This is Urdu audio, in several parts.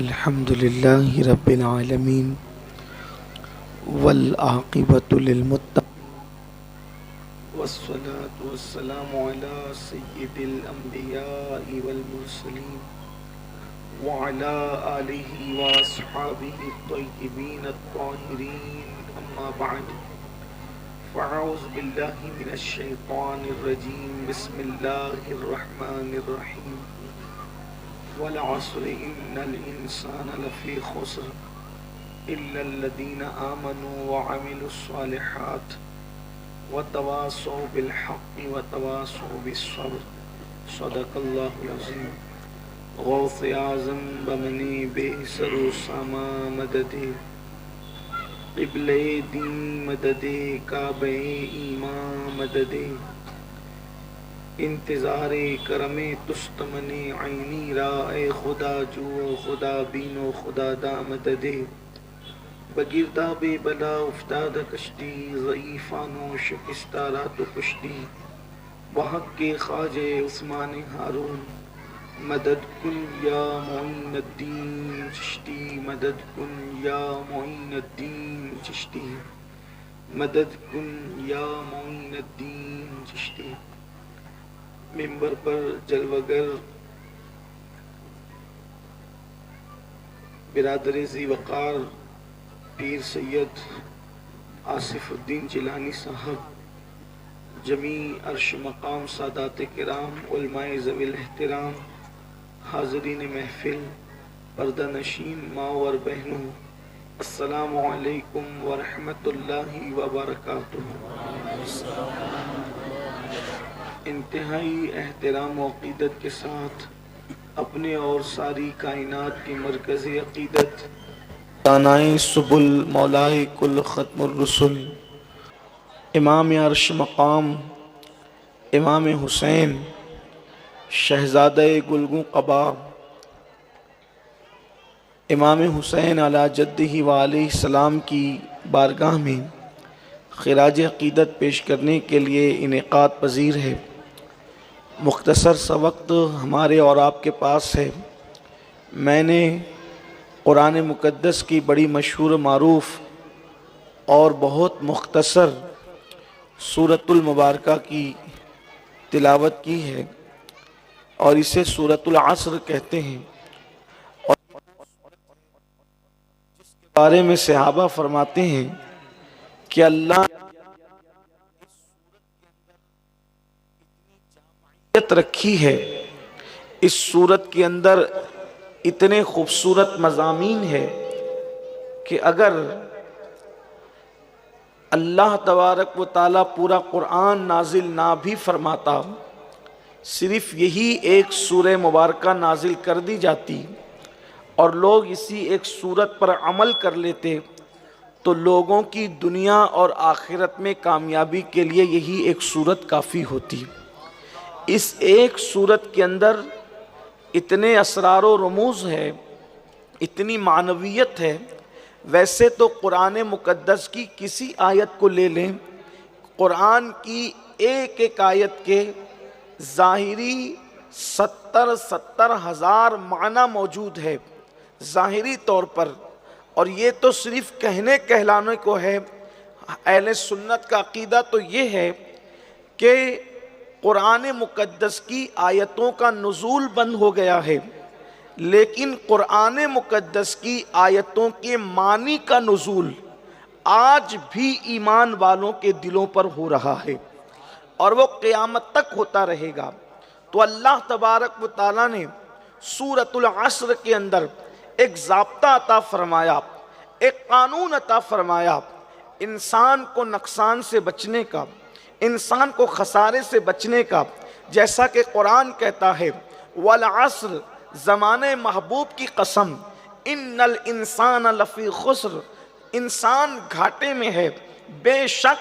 الحمد لله رب العالمين والعاقبة للمتقين والصلاة والسلام على سيد الأنبياء والمرسلين وعلى آله وأصحابه الطيبين الطاهرين أما بعد فأعوذ بالله من الشيطان الرجيم بسم الله الرحمن الرحيم والعصر إن الإنسان لفي خسر إلا الذين آمنوا وعملوا الصالحات وتواصوا بالحق وتواصوا بالصبر صدق الله العظيم غوث اعظم بمنی بے سر و ساما مددے قبلِ دین مددے کعبہ ایمان مددے انتظار کرم تستمن عینی را اے خدا جو خدا بین و خدا دا مددے بگرداب بلا افتاد کشتی ضعیفان و شکستہ رات و کشتی وحق کے خواجہ عثمان ہارون مدد کن یا معین الدین چشتی مدد کن یا معین الدین چشتی مدد کن یا معین الدین چشتی ممبر پر جلوگر برادر ذی وقار پیر سید آصف الدین جیلانی صاحب جمیع عرش مقام سادات کرام علماء ذوی الاحترام حاضرین محفل پردہ نشین ماں اور بہنوں السلام علیکم ورحمۃ اللہ وبرکاتہ۔ انتہائی احترام و عقیدت کے ساتھ اپنے اور ساری کائنات کی مرکزی عقیدت دانائے سبل مولائے کل ختم الرسل امام عرش مقام امام حسین شہزادہ گلگوں قبا امام حسین علی جدہ وعلیہ السلام کی بارگاہ میں خراج عقیدت پیش کرنے کے لیے انعقاد پذیر ہے۔ مختصر سا وقت ہمارے اور آپ کے پاس ہے۔ میں نے قرآن مقدس کی بڑی مشہور معروف اور بہت مختصر سورۃ المبارکہ کی تلاوت کی ہے اور اسے سورۃ العصر کہتے ہیں، اور جس کے بارے میں صحابہ فرماتے ہیں کہ اللہ رکھی ہے، اس سورت کے اندر اتنے خوبصورت مضامین ہے کہ اگر اللہ تبارک و تعالیٰ پورا قرآن نازل نہ بھی فرماتا، صرف یہی ایک سورہ مبارکہ نازل کر دی جاتی اور لوگ اسی ایک سورت پر عمل کر لیتے تو لوگوں کی دنیا اور آخرت میں کامیابی کے لیے یہی ایک سورت کافی ہوتی۔ اس ایک سورت کے اندر اتنے اسرار و رموز ہے، اتنی معنویت ہے۔ ویسے تو قرآن مقدس کی کسی آیت کو لے لیں، قرآن کی ایک ایک آیت کے ظاہری 70,000 معنی موجود ہے ظاہری طور پر، اور یہ تو صرف کہنے کہلانے کو ہے۔ اہل سنت کا عقیدہ تو یہ ہے کہ قرآن مقدس کی آیتوں کا نزول بند ہو گیا ہے، لیکن قرآن مقدس کی آیتوں کے معنی کا نزول آج بھی ایمان والوں کے دلوں پر ہو رہا ہے اور وہ قیامت تک ہوتا رہے گا۔ تو اللہ تبارک و تعالیٰ نے سورۃ العصر کے اندر ایک ضابطہ عطا فرمایا، ایک قانون عطا فرمایا، انسان کو نقصان سے بچنے کا، انسان کو خسارے سے بچنے کا۔ جیسا کہ قرآن کہتا ہے والعصر، زمانے محبوب کی قسم، ان الانسان لفی خسر، انسان گھاٹے میں ہے، بے شک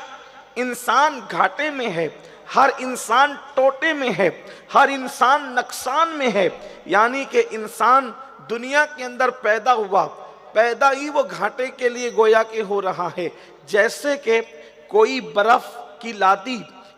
انسان گھاٹے میں ہے، ہر انسان ٹوٹے میں ہے، ہر انسان نقصان میں ہے۔ یعنی کہ انسان دنیا کے اندر پیدا ہوا، پیدا ہی وہ گھاٹے کے لیے گویا کہ ہو رہا ہے۔ جیسے کہ کوئی برف کی لادی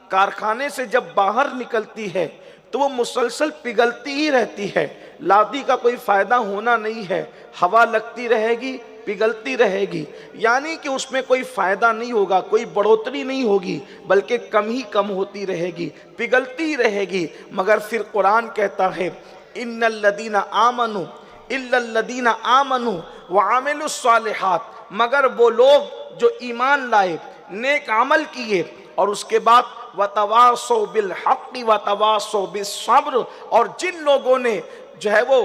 کارخانے سے جب باہر نکلتی ہے تو وہ مسلسل پگھلتی ہی رہتی ہے، لادی کا کوئی فائدہ ہونا نہیں ہے، ہوا لگتی رہے گی، پگھلتی رہے گی، یعنی کہ اس میں کوئی فائدہ نہیں ہوگا، کوئی بڑھوتری نہیں ہوگی، بلکہ کم ہی کم ہوتی رہے گی، پگھلتی رہے گی۔ مگر پھر قرآن کہتا ہے ان الذین آمنوا الا الذین آمنوا وعملوا الصالحات، مگر وہ لوگ جو ایمان لائے، نیک عمل کیے، اور اس کے بعد وَتَوَاصَوْا بِالْحَقِّ وَتَوَاصَوْا بِالصَّبْرِ، اور جن لوگوں نے جو ہے وہ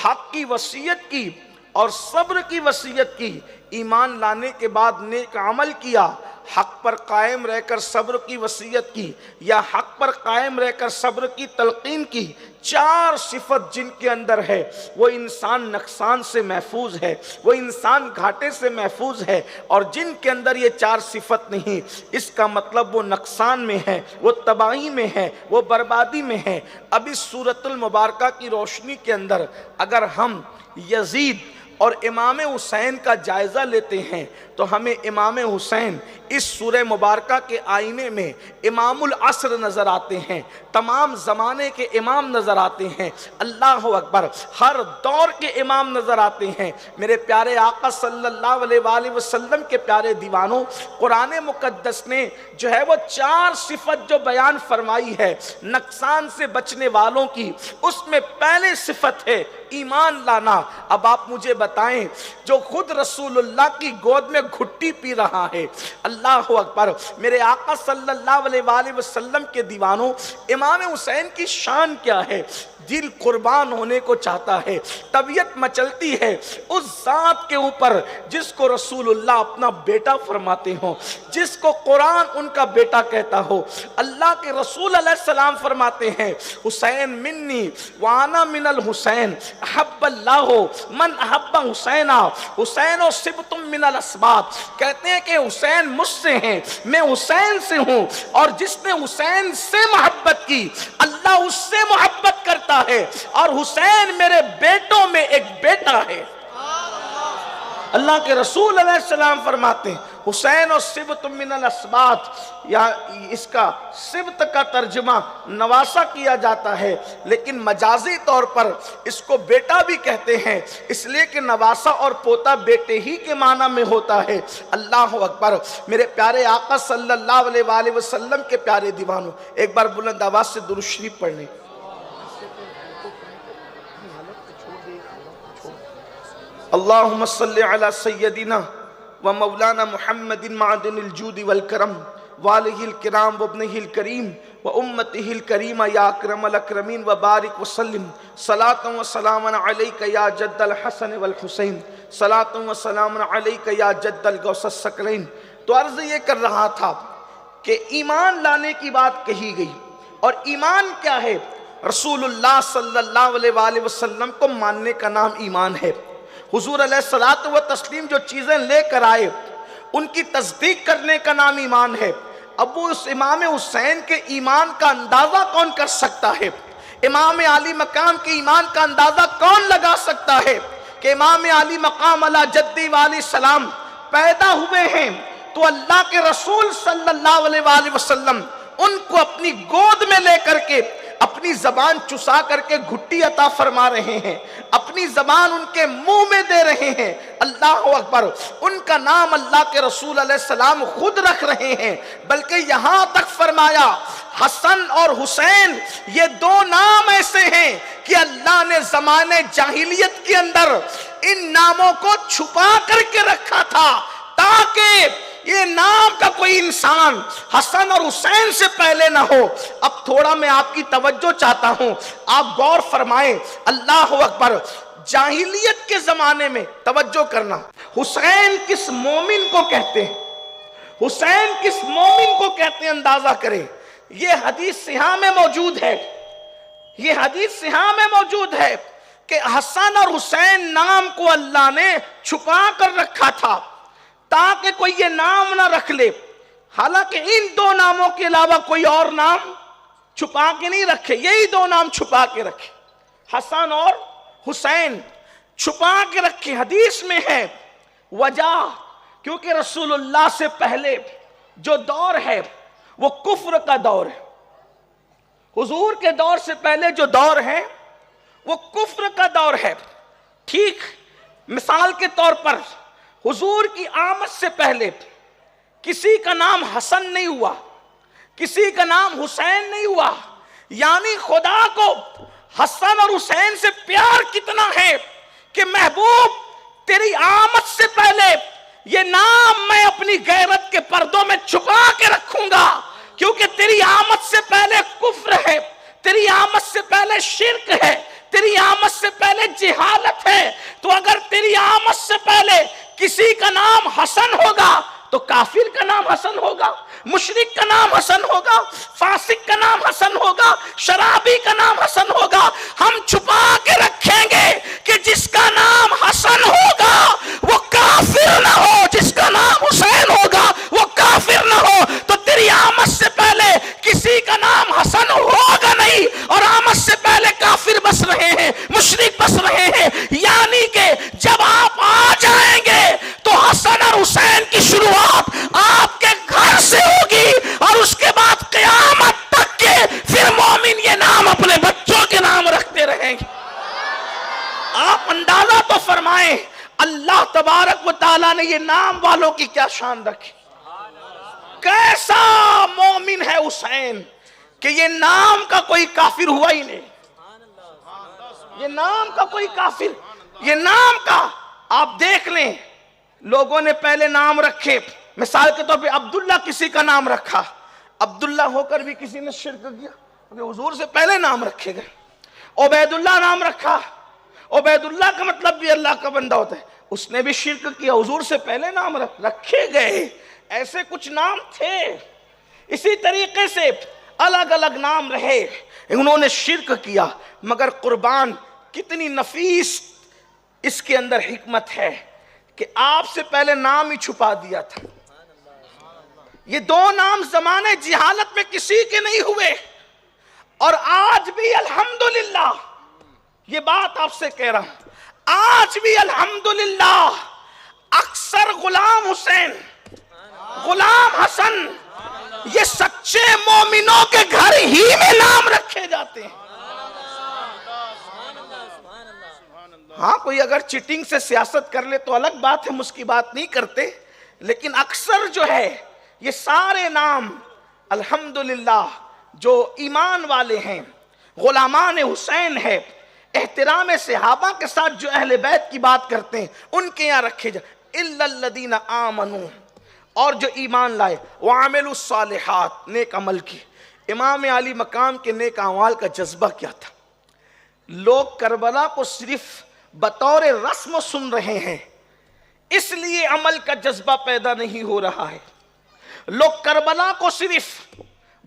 حق کی وصیت کی اور صبر کی وصیت کی، ایمان لانے کے بعد نیک عمل کیا، حق پر قائم رہ کر صبر کی وصیت کی یا حق پر قائم رہ کر صبر کی تلقین کی، چار صفت جن کے اندر ہے، وہ انسان نقصان سے محفوظ ہے، وہ انسان گھاٹے سے محفوظ ہے۔ اور جن کے اندر یہ چار صفت نہیں، اس کا مطلب وہ نقصان میں ہے، وہ تباہی میں ہے، وہ بربادی میں ہے۔ اب اس سورۃ المبارکہ کی روشنی کے اندر اگر ہم یزید اور امام حسین کا جائزہ لیتے ہیں تو ہمیں امام حسین اس سورہ مبارکہ کے آئینے میں امام العصر نظر آتے ہیں، تمام زمانے کے امام نظر آتے ہیں، اللہ اکبر، ہر دور کے امام نظر آتے ہیں۔ میرے پیارے آقا صلی اللہ علیہ وآلہ وسلم کے پیارے دیوانوں، قرآن مقدس نے جو ہے وہ چار صفت جو بیان فرمائی ہے نقصان سے بچنے والوں کی، اس میں پہلے صفت ہے ایمان لانا۔ اب آپ مجھے بتائیں، جو خود رسول اللہ کی گود میں گھٹی پی رہا ہے، اللہ اکبر، میرے آقا صلی اللہ علیہ وآلہ وسلم کے دیوانوں، امام حسین کی شان کیا ہے؟ دل قربان ہونے کو چاہتا ہے، طبیعت مچلتی ہے اس ذات کے اوپر جس کو رسول اللہ اپنا بیٹا فرماتے ہوں، جس کو قرآن ان کا بیٹا کہتا ہو۔ اللہ کے رسول علیہ السلام فرماتے ہیں حسین منی وانا من الحسین احب اللہ من احب حسینا، حسین و سبتم من الاسباط، کہتے ہیں کہ حسین مجھ سے ہیں، میں حسین سے ہوں، اور جس نے حسین سے محبت کی اللہ اس سے محبت کرتا ہے، اور حسین میرے بیٹوں میں ایک بیٹا ہے۔ اللہ کے رسول علیہ السلام فرماتے ہیں حسین و سبت من الاسباط، یا اس کا سبت کا ترجمہ نواسا کیا جاتا ہے، لیکن مجازی طور پر اس کو بیٹا بھی کہتے ہیں، اس لیے کہ نواسا اور پوتا بیٹے ہی کے معنی میں ہوتا ہے۔ اللہ اکبر، میرے پیارے آقا صلی اللہ علیہ وآلہ وسلم کے پیارے دیوانوں، ایک بار بلند آواز سے درود شریف پڑھ لیں۔ اللہم صلی علی سیدنا و مولانا محمد معدن الجود والکرم والہ الکرام و ابنہ الکریم و امتہ الکریم یا اکرم الاکرمین و بارک وسلم صلاة و سلام علیک یا جد الحسن والحسین صلاة و سلام علیک یا جد الغوث الثقلین۔ تو عرض یہ کر رہا تھا کہ ایمان لانے کی بات کہی گئی، اور ایمان کیا ہے؟ رسول اللہ صلی اللہ علیہ وآلہ وسلم کو ماننے کا نام ایمان ہے۔ حضور علیہ الصلوۃ والتسلیم جو چیزیں لے کر آئے ان کی تصدیق کرنے کا نام ایمان ہے۔ اب وہ اس امام حسین کے ایمان کا اندازہ کون کر سکتا ہے؟ امام علی مقام کے ایمان کا اندازہ کون لگا سکتا ہے کہ امام علی مقام علی جدی والی سلام پیدا ہوئے ہیں تو اللہ کے رسول صلی اللہ علیہ وآلہ وسلم ان کو اپنی گود میں لے کر کے اپنی زبان چسا کر کے گھٹی عطا فرما رہے ہیں، اپنی زبان ان کے منہ میں دے رہے ہیں۔ اللہ اکبر، ان کا نام اللہ کے رسول علیہ السلام خود رکھ رہے ہیں، بلکہ یہاں تک فرمایا حسن اور حسین یہ دو نام ایسے ہیں کہ اللہ نے زمانے جاہلیت کے اندر ان ناموں کو چھپا کر کے رکھا تھا تاکہ یہ نام کا کوئی انسان حسن اور حسین سے پہلے نہ ہو۔ اب تھوڑا میں آپ کی توجہ چاہتا ہوں، آپ غور فرمائیں۔ اللہ اکبر، جاہلیت کے زمانے میں توجہ کرنا، حسین کس مومن کو کہتے ہیں؟ حسین کس مومن کو کہتے ہیں اندازہ کریں۔ یہ حدیث صحیح میں موجود ہے، یہ حدیث صحیح میں موجود ہے کہ حسن اور حسین نام کو اللہ نے چھپا کر رکھا تھا تاکہ کوئی یہ نام نہ رکھ لے، حالانکہ ان دو ناموں کے علاوہ کوئی اور نام چھپا کے نہیں رکھے، یہی دو نام چھپا کے رکھے، حسن اور حسین چھپا کے رکھے۔ حدیث میں ہے وجہ کیونکہ رسول اللہ سے پہلے جو دور ہے وہ کفر کا دور ہے، حضور کے دور سے پہلے جو دور ہے وہ کفر کا دور ہے. ٹھیک مثال کے طور پر حضور کی آمد سے پہلے کسی کا نام حسن نہیں ہوا, کسی کا نام حسین نہیں ہوا. یعنی خدا کو حسن اور حسین سے پیار کتنا ہے کہ محبوب تیری آمد سے پہلے یہ نام میں اپنی غیرت کے پردوں میں چھپا کے رکھوں گا, کیونکہ تیری آمد سے پہلے کفر ہے, تیری آمد سے پہلے شرک ہے, تیری آمد سے پہلے جہالت ہے. تو اگر تیری آمد سے پہلے کسی کا نام حسن ہوگا تو کافر کا نام حسن ہوگا, مشرک کا نام حسن ہوگا, فاسق کا نام حسن ہوگا, شرابی کا نام حسن ہوگا. ہم چھپا کے رکھیں گے کہ جس کا نام حسن ہوگا وہ کافر نہ ہو, جس کا نام حسین ہوگا وہ کافر نہ ہو. تو تیری آمد سے پہلے کسی کا نام حسن ہوگا نہیں, اور آمد سے پہلے کافر بس رہے ہیں, مشرک بس رہے ہیں. یعنی کہ جب آپ آ جائیں گے تو حسن اور حسین کی شروعات آپ کے گھر سے ہوگی, اور اس کے بعد قیامت تک کے پھر مومن یہ نام اپنے بچوں کے نام رکھتے رہیں گے. آپ اندازہ تو فرمائیں اللہ تبارک و تعالیٰ نے یہ نام والوں کی کیا شان رکھی. کیسا مومن ہے حسین کہ یہ نام کا کوئی کافر ہوا ہی نہیں, یہ نام کا کوئی کافر, یہ نام کا آپ دیکھ لیں. لوگوں نے پہلے نام رکھے, مثال کے طور پہ عبداللہ کسی کا نام رکھا, عبداللہ ہو کر بھی کسی نے شرک کیا, حضور سے پہلے نام رکھے گئے. عبید اللہ نام رکھا, عبید اللہ کا مطلب بھی اللہ کا بندہ ہوتا ہے, اس نے بھی شرک کیا, حضور سے پہلے نام رکھے گئے. ایسے کچھ نام تھے. اسی طریقے سے الگ الگ نام رہے, انہوں نے شرک کیا, مگر قربان کتنی نفیس اس کے اندر حکمت ہے کہ آپ سے پہلے نام ہی چھپا دیا تھا. یہ دو نام زمانے جہالت میں کسی کے نہیں ہوئے, اور آج بھی الحمدللہ یہ بات آپ سے کہہ رہا ہوں, آج بھی الحمدللہ اکثر غلام حسین, غلام حسن یہ سچے مومنوں کے گھر ہی میں نام رکھے جاتے ہیں. ہاں کوئی اگر چیٹنگ سے سیاست کر لے تو الگ بات ہے, ہم اس کی بات نہیں کرتے, لیکن اکثر جو ہے یہ سارے نام الحمدللہ جو ایمان والے ہیں, غلامان حسین ہے, احترام صحابہ کے ساتھ جو اہل بیت کی بات کرتے ہیں ان کے یہاں رکھے جائیں. الا الذین آمنوا, اور جو ایمان لائے, وعملوا الصالحات, نیک عمل کی. امام علی مقام کے نیک اعمال کا جذبہ کیا تھا؟ لوگ کربلا کو صرف بطور رسم سن رہے ہیں, اس لیے عمل کا جذبہ پیدا نہیں ہو رہا ہے. لوگ کربلا کو صرف,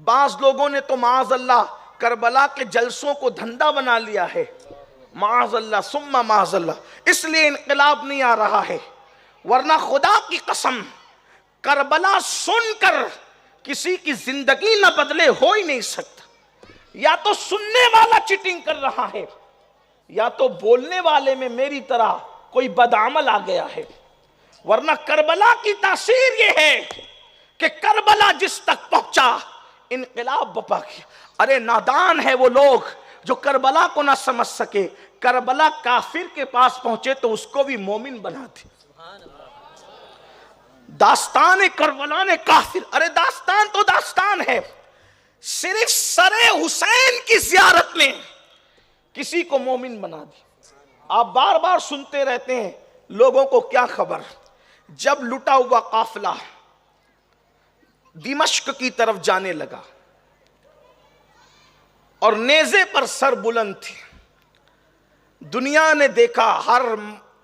بعض لوگوں نے تو معاذ اللہ کربلا کے جلسوں کو دھندا بنا لیا ہے, معاذ اللہ ثم معاذ اللہ, اس لیے انقلاب نہیں آ رہا ہے. ورنہ خدا کی قسم کربلا سن کر کسی کی زندگی نہ بدلے ہو ہی نہیں سکتا. یا تو سننے والا چیٹنگ کر رہا ہے, یا تو بولنے والے میں میری طرح کوئی بدعمل آ گیا ہے. ورنہ کربلا کی تاثیر یہ ہے کہ کربلا جس تک پہنچا انقلاب بپا کیا. ارے نادان ہے وہ لوگ جو کربلا کو نہ سمجھ سکے. کربلا کافر کے پاس پہنچے تو اس کو بھی مومن بنا دی. داستان کربلا نے کافر, ارے داستان تو داستان ہے, صرف سر حسین کی زیارت نے کسی کو مومن بنا دی. آپ بار بار سنتے رہتے ہیں, لوگوں کو کیا خبر. جب لٹا ہوا قافلہ دمشق کی طرف جانے لگا اور نیزے پر سر بلند تھے, دنیا نے دیکھا ہر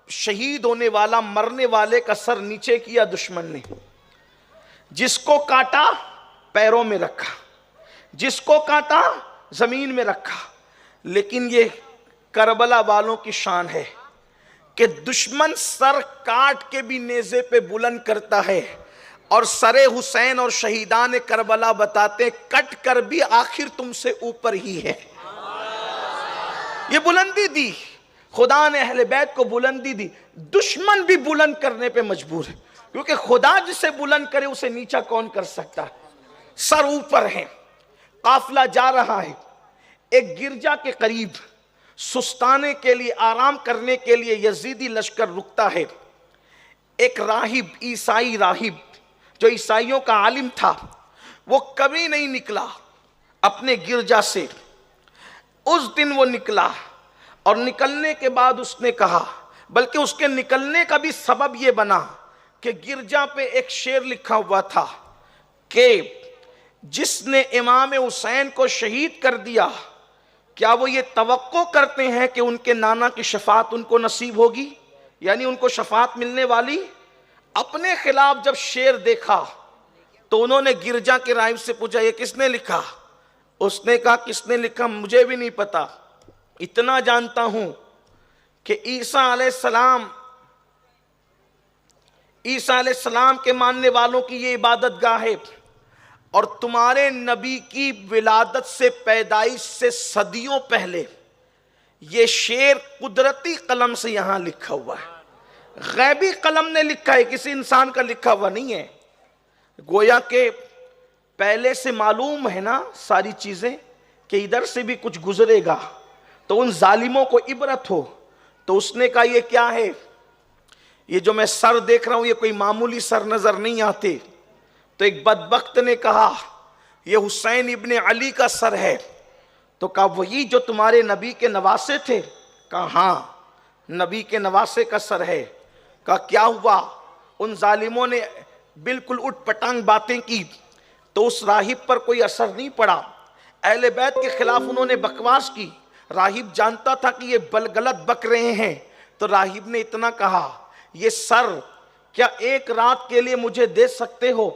شہید ہونے والا مرنے والے کا سر نیچے کیا دشمن نے, جس کو کاٹا پیروں میں رکھا, جس کو کاٹا زمین میں رکھا. لیکن یہ کربلا والوں کی شان ہے کہ دشمن سر کاٹ کے بھی نیزے پہ بلند کرتا ہے, اور سر حسین اور شہیدان کربلا بتاتے کٹ کر بھی آخر تم سے اوپر ہی ہے. یہ بلندی دی, خدا نے اہل بیت کو بلندی دی. دشمن بھی بلند کرنے پہ مجبور ہے, کیونکہ خدا جسے بلند کرے اسے نیچا کون کر سکتا ہے. سر اوپر ہے, قافلہ جا رہا ہے, ایک گرجا کے قریب سستانے کے لیے، آرام کرنے کے لیے یزیدی لشکر رکتا ہے۔ ایک راہب، عیسائی راہب جو عیسائیوں کا عالم تھا، وہ کبھی نہیں نکلا اپنے گرجا سے۔ اس دن وہ نکلا، اور نکلنے کے بعد اس نے کہا، بلکہ اس کے نکلنے کا بھی سبب یہ بنا کہ گرجا پہ ایک شعر لکھا ہوا تھا کہ جس نے امام حسین کو شہید کر دیا، کیا وہ یہ توقع کرتے ہیں کہ ان کے نانا کی شفاعت ان کو نصیب ہوگی، یعنی ان کو شفاعت ملنے والی؟ اپنے خلاف جب شعر دیکھا تو انہوں نے گرجا کے راہب سے پوچھا، یہ کس نے لکھا؟ اس نے کہا، کس نے لکھا مجھے بھی نہیں پتا، اتنا جانتا ہوں کہ عیسیٰ علیہ السلام کے ماننے والوں کی یہ عبادت گاہ ہے، اور تمہارے نبی کی ولادت سے، پیدائش سے صدیوں پہلے یہ شعر قدرتی قلم سے یہاں لکھا ہوا ہے، غیبی قلم نے لکھا ہے، کسی انسان کا لکھا ہوا نہیں ہے۔ گویا کہ پہلے سے معلوم ہے نا ساری چیزیں کہ ادھر سے بھی کچھ گزرے گا تو ان ظالموں کو عبرت ہو۔ تو اس نے کہا، یہ کیا ہے؟ یہ جو میں سر دیکھ رہا ہوں یہ کوئی معمولی سر نظر نہیں آتے۔ تو ایک بدبخت نے کہا، یہ حسین ابن علی کا سر ہے۔ تو کہا، وہی جو تمہارے نبی کے نواسے تھے؟ کہا، ہاں نبی کے نواسے کا سر ہے۔ کہا، کیا ہوا؟ ان ظالموں نے بالکل اٹھ پٹانگ باتیں کی، تو اس راہب پر کوئی اثر نہیں پڑا۔ اہل بیت کے خلاف انہوں نے بکواس کی، راہب جانتا تھا کہ یہ غلط بک رہے ہیں، تو راہب نے اتنا کہا، یہ سر کیا ایک رات کے لیے مجھے دے سکتے ہو؟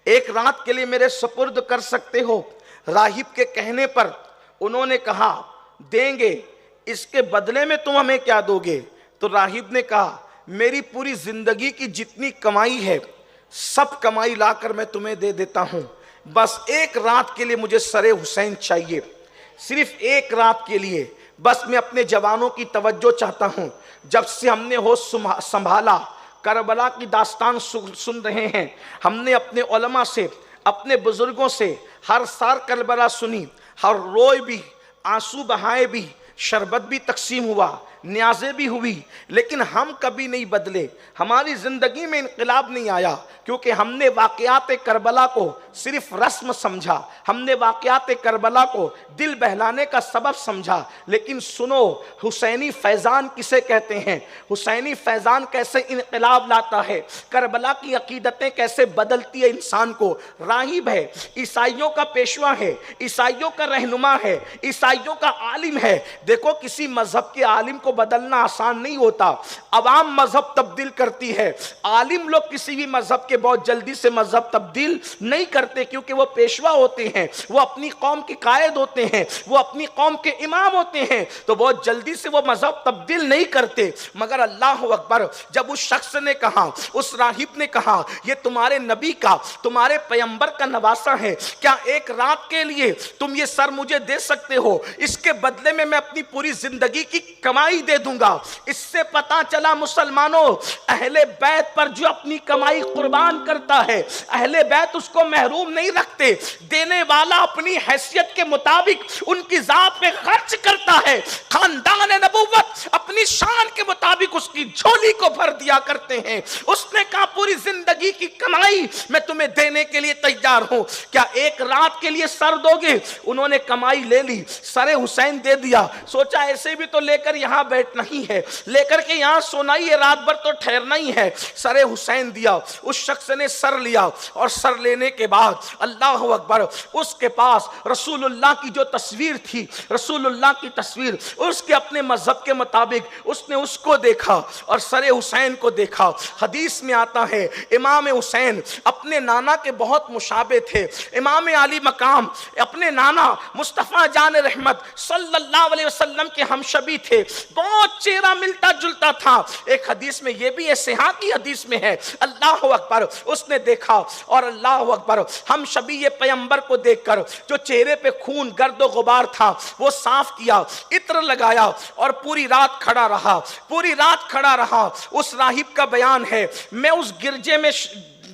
ایک رات کے لیے میرے سپرد کر سکتے ہو؟ راہب کے کہنے پر انہوں نے کہا، دیں گے، اس کے بدلے میں تم ہمیں کیا دو گے؟ تو راہب نے کہا، میری پوری زندگی کی جتنی کمائی ہے سب کمائی لا کر میں تمہیں دے دیتا ہوں، بس ایک رات کے لیے مجھے سر حسین چاہیے، صرف ایک رات کے لیے، بس میں اپنے جوانوں کی توجہ چاہتا ہوں۔ جب سے ہم نے ہوش سنبھالا، کربلا کی داستان سن رہے ہیں، ہم نے اپنے علماء سے، اپنے بزرگوں سے ہر سال کربلا سنی، ہر روئے بھی، آنسو بہائے بھی، شربت بھی تقسیم ہوا، نیازیں بھی ہوئی، لیکن ہم کبھی نہیں بدلے، ہماری زندگی میں انقلاب نہیں آیا، کیونکہ ہم نے واقعات کربلا کو صرف رسم سمجھا، ہم نے واقعات کربلا کو دل بہلانے کا سبب سمجھا۔ لیکن سنو، حسینی فیضان کسے کہتے ہیں؟ حسینی فیضان کیسے انقلاب لاتا ہے، کربلا کی عقیدتیں کیسے بدلتی ہے انسان کو۔ راہب ہے، عیسائیوں کا پیشوا ہے، عیسائیوں کا رہنما ہے، عیسائیوں کا عالم ہے۔ دیکھو، کسی مذہب کے عالم کو بدلنا آسان نہیں ہوتا، عوام مذہب تبدیل کرتی ہے، عالم لوگ کسی بھی مذہب کے بہت جلدی سے مذہب تبدیل نہیں کرتے، کیونکہ وہ پیشوا ہوتے ہیں، وہ اپنی قوم کے قائد ہوتے ہیں، وہ اپنی قوم کے امام ہوتے ہیں، تو بہت جلدی سے وہ مذہب تبدیل نہیں کرتے۔ مگر اللہ اکبر، جب اس شخص نے کہا، اس راہب نے کہا، یہ تمہارے نبی کا، تمہارے پیغمبر کا نواسہ ہے، کیا ایک رات کے لیے تم یہ سر مجھے دے سکتے ہو؟ اس کے بدلے میں اپنی پوری زندگی کی کمائی دے دوں گا۔ اس سے پتا چلا مسلمانوں، اہل بیت پر جو اپنی کمائی قربان کرتا ہے، اہل بیت اس کو محروم نہیں رکھتے، دینے والا اپنی حیثیت کے مطابق ان کی ذات میں خرچ کرتا ہے، خاندان نبوت اپنی شان کے مطابق اس کی جھولی کو بھر دیا کرتے ہیں۔ اس نے کہا، پوری زندگی کی کمائی میں تمہیں دینے کے لیے تیار ہوں، کیا ایک رات کے لیے سر دو گے؟ انہوں نے کمائی لے لی، سر حسین دے دیا، سوچا ایسے بھی تو لے کر یہاں بیٹھنا ہی ہے، لے کر کے یہاں سونا ہی ہے، رات بھر تو ٹھہرنا ہی ہے، سر حسین دیا۔ اس شخص نے سر لیا، اور سر لینے کے بعد اللہ اکبر، اس کے پاس رسول اللہ کی جو تصویر تھی، رسول اللہ کی تصویر، اس کے اپنے مذہب کے مطابق اس نے اس کو دیکھا اور سر حسین کو دیکھا۔ حدیث میں آتا ہے، امام حسین اپنے نانا کے بہت مشابہ تھے، امام علی مقام اپنے نانا مصطفیٰ جان رحمت صلی اللہ علیہ وسلم کے ہمشبی تھے، بہت چہرہ ملتا جلتا تھا۔ ایک حدیث میں یہ بھی ہے، صحیح کی حدیث میں ہے، اللہ اکبر، اس نے دیکھا اور اللہ اکبر، ہم شبی پیغمبر کو دیکھ کر جو چہرے پہ خون گرد و غبار تھا وہ صاف کیا، عطر لگایا اور پوری رات کھڑا رہا، پوری رات کھڑا رہا۔ اس راہب کا بیان ہے، میں اس گرجے میں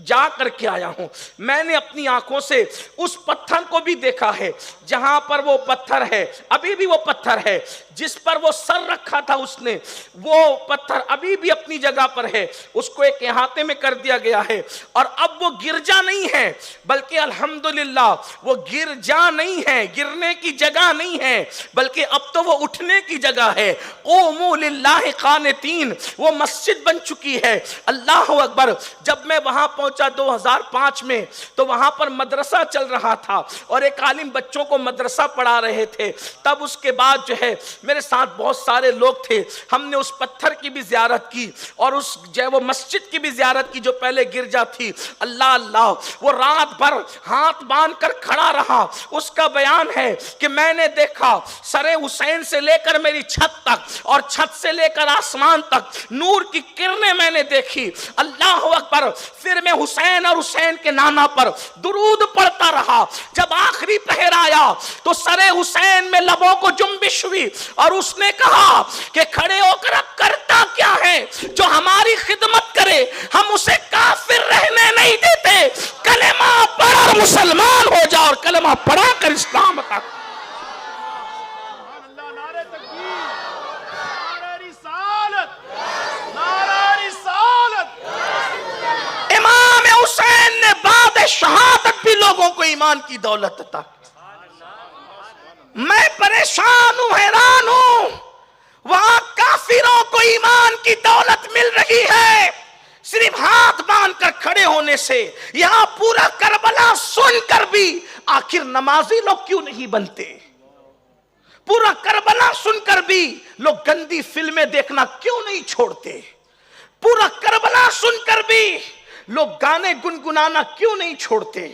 جا کر کے آیا ہوں. میں نے اپنی آنکھوں سے اس پتھر کو بھی دیکھا ہے جہاں پر وہ پتھر ہے, ابھی بھی وہ پتھر ہے جس پر وہ سر رکھا تھا اس نے, وہ پتھر ابھی بھی اپنی جگہ پر ہے. اس کو ایک احاطے میں کر دیا گیا ہے, اور اب وہ گرجا نہیں ہے بلکہ الحمدللہ وہ گرجا نہیں ہے, گرنے کی جگہ نہیں ہے, بلکہ اب تو وہ اٹھنے کی جگہ ہے. قوموا للہ قانتین, وہ مسجد بن چکی ہے. اللہ اکبر. جب میں وہاں پہنچا 2005 میں تو وہاں پر مدرسہ چل رہا تھا اور ایک عالم بچوں کو مدرسہ پڑھا رہے تھے. تب اس کے بعد جو ہے میرے ساتھ بہت سارے لوگ تھے, ہم نے اس پتھر کی بھی زیارت کی اور اس جو ہے وہ مسجد کی بھی زیارت کی جو پہلے گرجا تھی. اللہ اللہ, وہ رات بھر ہاتھ باندھ کر کھڑا رہا. اس کا بیان ہے کہ میں نے دیکھا سر حسین سے لے کر میری چھت تک اور چھت سے لے کر آسمان تک نور کی کرنیں میں نے دیکھی. اللہ اکبر. پھر میں حسین اور حسین کے نانا پر درود پڑھتا رہا. جب آخری پہر آیا تو سر حسین میں لبوں کو جنبش ہوئی اور اس نے کہا کہ کھڑے ہو کر اب کرتا کیا ہے, جو ہماری خدمت کرے ہم اسے کافر رہنے نہیں دیتے. کلمہ پڑھ اور مسلمان ہو جا, اور کلمہ پڑھا کر اسلام عطا. امام حسین نے بعد شہادت بھی لوگوں کو ایمان کی دولت عطا کی. میں پریشان ہوں, حیران ہوں, وہاں کافروں کو ایمان کی دولت مل رہی ہے صرف ہاتھ باندھ کر کھڑے ہونے سے. یہاں پورا کربلا سن کر بھی آخر نمازی لوگ کیوں نہیں بنتے؟ پورا کربلا سن کر بھی لوگ گندی فلمیں دیکھنا کیوں نہیں چھوڑتے؟ پورا کربلا سن کر بھی لوگ گانے گنگنانا کیوں نہیں چھوڑتے؟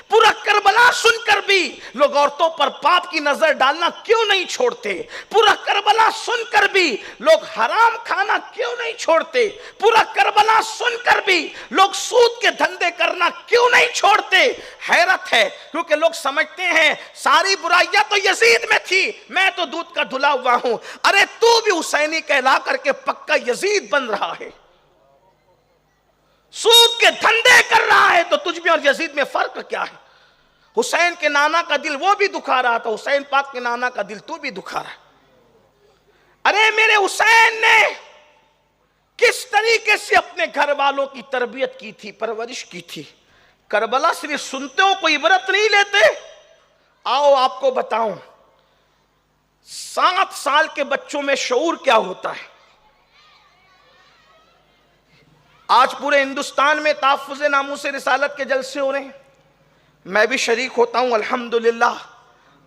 پورا کربلا سن کر بھی لوگ عورتوں پر پاپ کی نظر ڈالنا کیوں نہیں چھوڑتے؟ پورا کربلا سن کر بھی لوگ حرام کھانا کیوں نہیں چھوڑتے؟ پورا کربلا سن کر بھی لوگ سود کے دھندے کرنا کیوں نہیں چھوڑتے؟ حیرت ہے, کیونکہ لوگ سمجھتے ہیں ساری برائیاں تو یزید میں تھی, میں تو دودھ کا دھلا ہوا ہوں. ارے تو بھی حسینی کہلا کر کے پکا یزید بن رہا ہے. سود کے دھندے کر رہا ہے تو تجھ میں اور یزید میں فرق کیا ہے؟ حسین کے نانا کا دل وہ بھی دکھا رہا تھا, حسین پاک کے نانا کا دل تو بھی دکھا رہا ہے. ارے میرے حسین نے کس طریقے سے اپنے گھر والوں کی تربیت کی تھی, پرورش کی تھی. کربلا صرف سنتے ہو, کوئی عبرت نہیں لیتے. آؤ آپ کو بتاؤں 7 سال کے بچوں میں شعور کیا ہوتا ہے. آج پورے ہندوستان میں تحفظ ناموس رسالت کے جلسے ہو رہے ہیں, میں بھی شریک ہوتا ہوں الحمدللہ,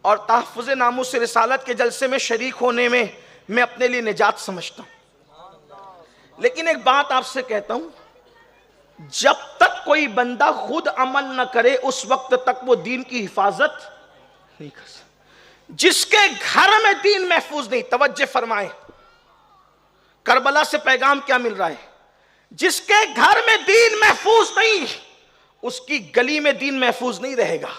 اور تحفظ ناموس رسالت کے جلسے میں شریک ہونے میں میں اپنے لیے نجات سمجھتا ہوں. لیکن ایک بات آپ سے کہتا ہوں, جب تک کوئی بندہ خود عمل نہ کرے اس وقت تک وہ دین کی حفاظت نہیں کر سکتا. جس کے گھر میں دین محفوظ نہیں, توجہ فرمائیں, کربلا سے پیغام کیا مل رہا ہے؟ جس کے گھر میں دین محفوظ نہیں اس کی گلی میں دین محفوظ نہیں رہے گا,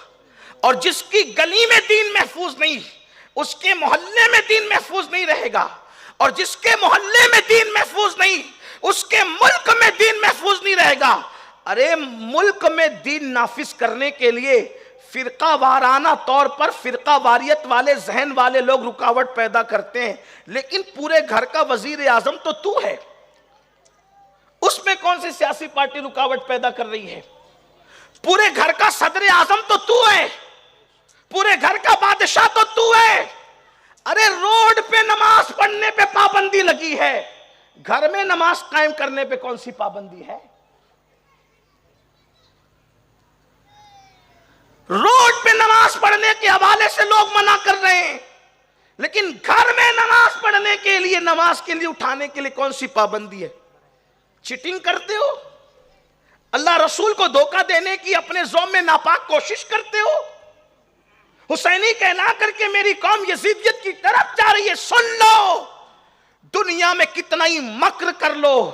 اور جس کی گلی میں دین محفوظ نہیں اس کے محلے میں دین محفوظ نہیں رہے گا, اور جس کے محلے میں دین محفوظ نہیں اس کے ملک میں دین محفوظ نہیں رہے گا. ارے ملک میں دین نافذ کرنے کے لیے فرقہ وارانہ طور پر فرقہ واریت والے ذہن والے لوگ رکاوٹ پیدا کرتے ہیں, لیکن پورے گھر کا وزیر اعظم تو ہے, اس میں کون سی سیاسی پارٹی رکاوٹ پیدا کر رہی ہے؟ پورے گھر کا صدر اعظم تو ہے, پورے گھر کا بادشاہ تو ہے. ارے روڈ پہ نماز پڑھنے پہ پابندی لگی ہے, گھر میں نماز قائم کرنے پہ کون سی پابندی ہے؟ روڈ پہ نماز پڑھنے کے حوالے سے لوگ منع کر رہے ہیں, لیکن گھر میں نماز پڑھنے کے لیے, نماز کے لیے اٹھانے کے لیے کون سی پابندی ہے؟ چیٹنگ کرتے ہو, اللہ رسول کو دھوکہ دینے کی اپنے زوم میں ناپاک کوشش کرتے ہو. حسینی کہلا کر کے میری قوم یزیدیت کی طرف جا رہی ہے. سن لو, دنیا میں کتنا ہی مکر کر لو,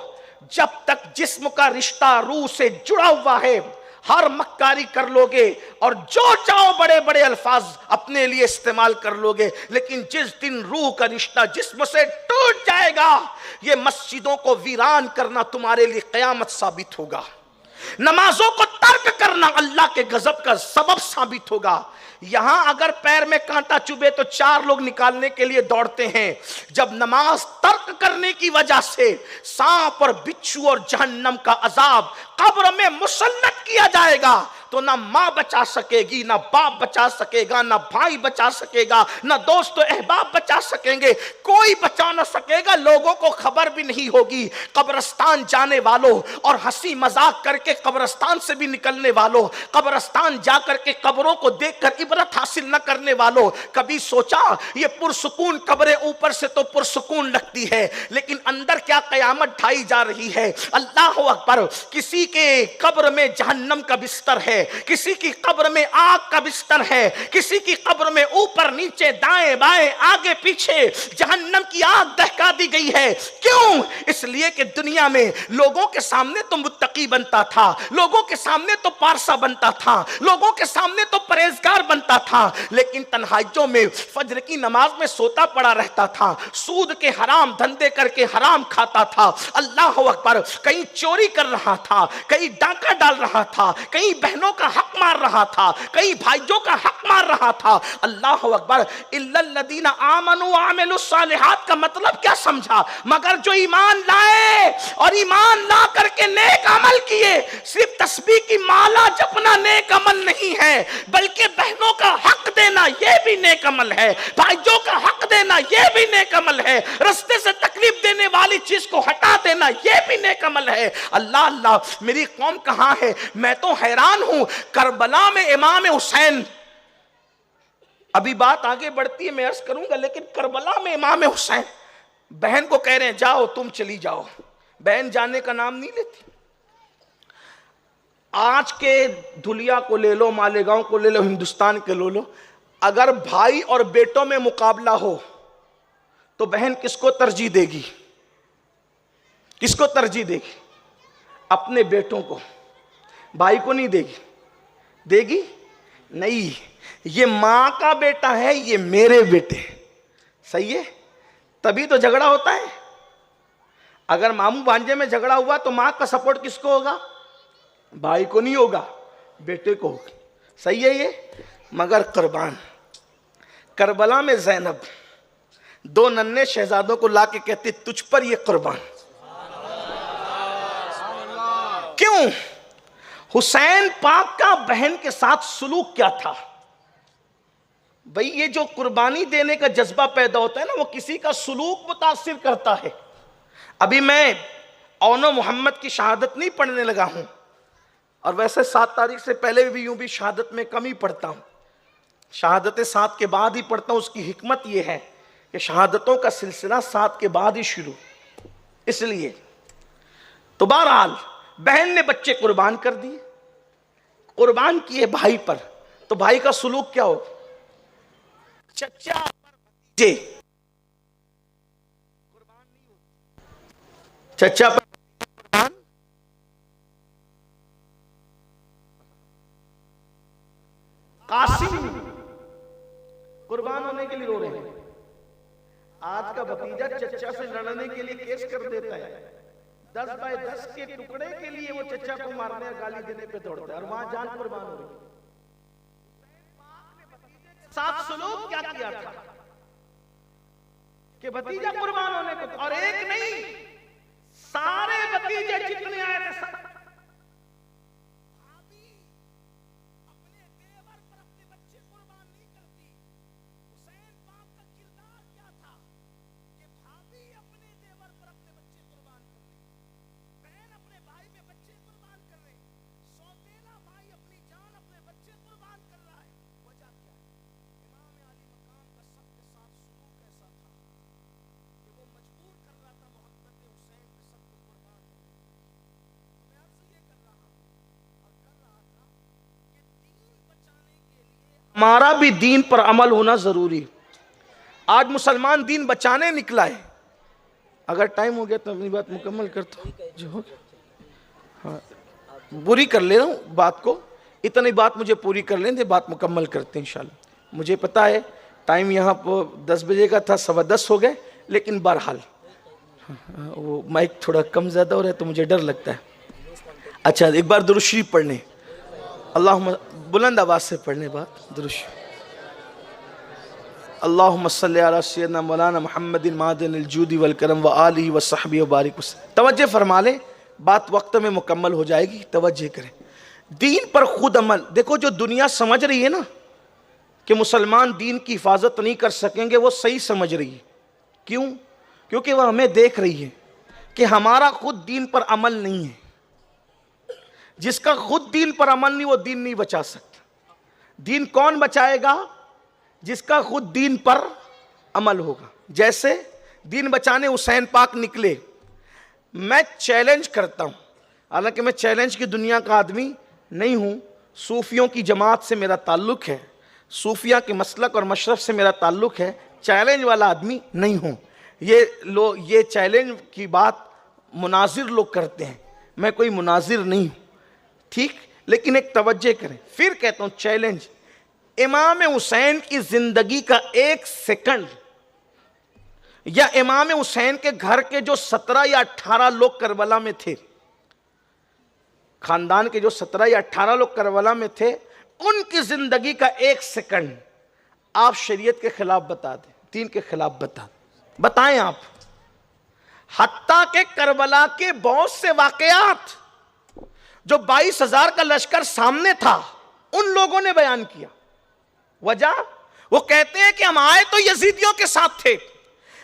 جب تک جسم کا رشتہ روح سے جڑا ہوا ہے ہر مکاری کر لو گے اور جو چاہو بڑے بڑے الفاظ اپنے لیے استعمال کر لو گے, لیکن جس دن روح کا رشتہ جسم سے ٹوٹ جائے گا یہ مسجدوں کو ویران کرنا تمہارے لیے قیامت ثابت ہوگا, نمازوں کو ترک کرنا اللہ کے غضب کا سبب ثابت ہوگا. یہاں اگر پیر میں کانٹا چبھے تو 4 لوگ نکالنے کے لیے دوڑتے ہیں. جب نماز ترک کرنے کی وجہ سے سانپ اور بچھو اور جہنم کا عذاب قبر میں مسلط کیا جائے گا تو نہ ماں بچا سکے گی، نہ باپ بچا سکے گا، نہ بھائی بچا سکے گا، نہ دوست و احباب بچا سکیں گے، کوئی بچا نہ سکے گا. لوگوں کو خبر بھی نہیں ہوگی. قبرستان جانے والوں اور ہنسی مذاق کر کے قبرستان سے بھی نکلنے والوں، قبرستان جا کر کے قبروں کو دیکھ کر عبرت حاصل نہ کرنے والوں، کبھی سوچا یہ پرسکون قبریں اوپر سے تو پرسکون لگتی ہے لیکن اندر کیا قیامت ڈھائی جا رہی ہے. اللہ اکبر. کسی کے قبر میں جہنم کا بستر ہے، کسی کی قبر میں آگ کا بستر ہے، کسی کی قبر میں اوپر نیچے دائیں بائیں آگے پیچھے جہنم کی آگ دہکا دی گئی ہے. کیوں؟ اس لیے کہ دنیا میں لوگوں کے سامنے تو متقی بنتا تھا، لوگوں کے سامنے تو پارسا بنتا تھا، لوگوں کے سامنے تو پرہیزگار بنتا تھا، لیکن تنہائیوں میں فجر کی نماز میں سوتا پڑا رہتا تھا، سود کے حرام دھندے کر کے حرام کھاتا تھا. اللہ اکبر. کہیں چوری کر رہا تھا، کہیں ڈاکہ ڈال رہا تھا، کہیں بہنوں کا حق مار رہا تھا، کئی بھائیوں کا حق مار رہا تھا. اللہ اکبر. الا الذین آمنوا وعملوا الصالحات کا مطلب کیا سمجھا؟ مگر جو ایمان لائے اور ایمان لا کر کے نیک عمل کیے. صرف تسبیح کی مالا جپنا نیک عمل نہیں ہے، بلکہ بہنوں کا حق دینا یہ بھی نیک عمل ہے، بھائیوں کا حق دینا یہ بھی نیک عمل ہے، رستے سے تکلیف دینے والی چیز کو ہٹا دینا یہ بھی نیک عمل ہے. اللہ اللہ. میری قوم کہاں ہے؟ میں تو حیران ہوں. کربلا میں امام حسین، ابھی بات آگے بڑھتی ہے میں عرض کروں گا، لیکن کربلا میں امام حسین بہن کو کہہ رہے ہیں جاؤ تم چلی جاؤ، بہن جانے کا نام نہیں لیتی. آج کے دھلیا کو لے لو، مالیگاؤں کو لے لو، ہندوستان کے لے لو، اگر بھائی اور بیٹوں میں مقابلہ ہو تو بہن کس کو ترجیح دے گی؟ کس کو ترجیح دے گی؟ اپنے بیٹوں کو. بھائی کو نہیں دے گی. دے گی نہیں. یہ ماں کا بیٹا ہے، یہ میرے بیٹے. صحیح ہے؟ تبھی تو جھگڑا ہوتا ہے. اگر ماموں بھانجے میں جھگڑا ہوا تو ماں کا سپورٹ کس کو ہوگا؟ بھائی کو نہیں ہوگا، بیٹے کو ہوگا. صحیح ہے یہ؟ مگر قربان کربلا میں زینب 2 ننھے شہزادوں کو لا کے کہتی تجھ پر یہ قربان. کیوں؟ حسین پاک کا بہن کے ساتھ سلوک کیا تھا؟ بھئی یہ جو قربانی دینے کا جذبہ پیدا ہوتا ہے نا، وہ کسی کا سلوک متاثر کرتا ہے. ابھی میں اونو محمد کی شہادت نہیں پڑھنے لگا ہوں، اور ویسے 7 تاریخ سے پہلے بھی یوں بھی شہادت میں کم ہی پڑھتا ہوں. شہادت 7 کے بعد ہی پڑھتا ہوں. اس کی حکمت یہ ہے کہ شہادتوں کا سلسلہ 7 کے بعد ہی شروع. اس لیے تو بہرحال بہن نے بچے قربان کر دیے، قربان کیے بھائی پر. تو بھائی کا سلوک کیا ہو؟ چچا پر بھتیجے قربان نہیں ہوتے. چچا پر قربان. قاسم قربان ہونے کے لیے رو رہے ہیں. آج کا بھتیجا چچا سے لڑنے کے لیے کیس کر دیتا ہے. 10 بائی 10 کے ٹکڑے کے لیے وہ چچا کو مارنے اور گالی دینے پہ دوڑتا ہے، اور وہاں جان قربان ہو رہی ہے. ساتھ سلوک کیا کیا تھا کہ بھتیجا قربان ہونے کو، اور ایک نہیں سارے بھتیجے جتنے آئے تھے سب ہمارا بھی دین پر عمل ہونا ضروری. آج مسلمان دین بچانے نکلا ہے. اگر ٹائم ہو گیا تو اپنی بات مکمل کرتا ہوں. جو ہو گیا پوری کر لے رہا ہوں بات کو، اتنی بات مجھے پوری کر لیں دے، بات مکمل کرتے ہیں انشاءاللہ. مجھے پتا ہے ٹائم یہاں پر 10 بجے کا تھا، 10:15 ہو گئے، لیکن بہرحال وہ مائک تھوڑا کم زیادہ ہو رہا ہے تو مجھے ڈر لگتا ہے. اچھا ایک بار درود شریف پڑھنے. اللہم بلند آواز سے پڑھنے بعد درود شریف۔ اللہم صلی علی سیدنا مولانا محمد معدن الجود والکرم وآلہ وصحبہ وبارک وسلم۔ توجہ فرما لیں، بات وقت میں مکمل ہو جائے گی، توجہ کریں۔ دین پر خود عمل، دیکھو جو دنیا سمجھ رہی ہے نا کہ مسلمان دین کی حفاظت نہیں کر سکیں گے، وہ صحیح سمجھ رہی ہے۔ کیوں؟ کیونکہ وہ ہمیں دیکھ رہی ہے کہ ہمارا خود دین پر عمل نہیں ہے۔ جس کا خود دین پر عمل نہیں، وہ دین نہیں بچا سکتا۔ دین کون بچائے گا؟ جس کا خود دین پر عمل ہوگا۔ جیسے دین بچانے حسین پاک نکلے، میں چیلنج کرتا ہوں، حالانکہ میں چیلنج کی دنیا کا آدمی نہیں ہوں، صوفیوں کی جماعت سے میرا تعلق ہے، صوفیہ کے مسلک اور مشرب سے میرا تعلق ہے، چیلنج والا آدمی نہیں ہوں۔ یہ چیلنج کی بات مناظر لوگ کرتے ہیں، میں کوئی مناظر نہیں ہوں، ٹھیک؟ لیکن ایک توجہ کریں، پھر کہتا ہوں چیلنج، امام حسین کی زندگی کا 1 سیکنڈ یا امام حسین کے گھر کے جو 17 یا 18 لوگ کربلا میں تھے، خاندان کے جو 17 یا 18 لوگ کربلا میں تھے، ان کی زندگی کا 1 سیکنڈ آپ شریعت کے خلاف بتا دیں، دین کے خلاف بتائیں آپ۔ حتیٰ کہ کربلا کے بہت سے واقعات جو 22,000 کا لشکر سامنے تھا، ان لوگوں نے بیان کیا۔ وجہ وہ کہتے ہیں کہ ہم آئے تو یزیدیوں کے ساتھ تھے،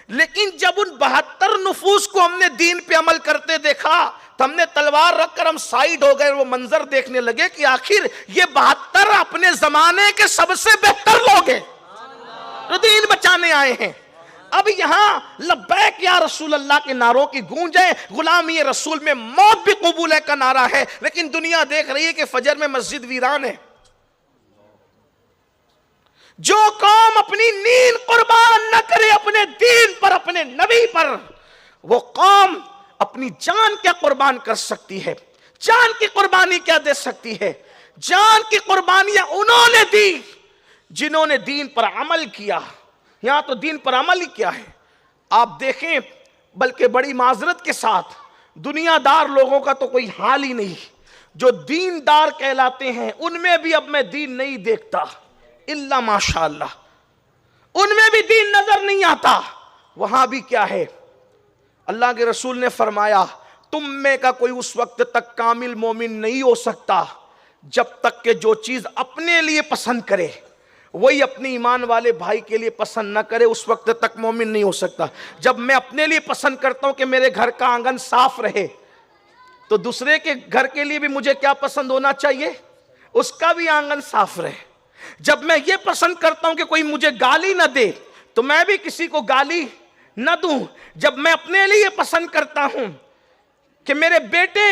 لیکن جب ان 72 نفوس کو ہم نے دین پہ عمل کرتے دیکھا تو ہم نے تلوار رکھ کر ہم سائیڈ ہو گئے، وہ منظر دیکھنے لگے کہ آخر یہ 72 اپنے زمانے کے سب سے بہتر لوگ ہیں جو دین بچانے آئے ہیں۔ اب یہاں لبیک یا رسول اللہ کے نعروں کی گونج ہے، غلامی رسول میں موت بھی قبول ہے کا نعرہ ہے، لیکن دنیا دیکھ رہی ہے کہ فجر میں مسجد ویران ہے۔ جو قوم اپنی نیند قربان نہ کرے اپنے دین پر، اپنے نبی پر، وہ قوم اپنی جان کیا قربان کر سکتی ہے؟ جان کی قربانی کیا دے سکتی ہے؟ جان کی قربانیاں انہوں نے دی جنہوں نے دین پر عمل کیا۔ یہاں تو دین پر عمل ہی کیا ہے؟ آپ دیکھیں، بلکہ بڑی معذرت کے ساتھ دنیا دار لوگوں کا تو کوئی حال ہی نہیں، جو دین دار کہلاتے ہیں ان میں بھی اب میں دین نہیں دیکھتا، الا ماشاءاللہ، ان میں بھی دین نظر نہیں آتا۔ وہاں بھی کیا ہے؟ اللہ کے رسول نے فرمایا تم میں کا کوئی اس وقت تک کامل مومن نہیں ہو سکتا جب تک کہ جو چیز اپنے لیے پسند کرے وہی اپنی ایمان والے بھائی کے لیے پسند نہ کرے، اس وقت تک مومن نہیں ہو سکتا۔ جب میں اپنے لیے پسند کرتا ہوں کہ میرے گھر کا آنگن صاف رہے، تو دوسرے کے گھر کے لیے بھی مجھے کیا پسند ہونا چاہیے؟ اس کا بھی آنگن صاف رہے۔ جب میں یہ پسند کرتا ہوں کہ کوئی مجھے گالی نہ دے، تو میں بھی کسی کو گالی نہ دوں۔ جب میں اپنے لیے پسند کرتا ہوں کہ میرے بیٹے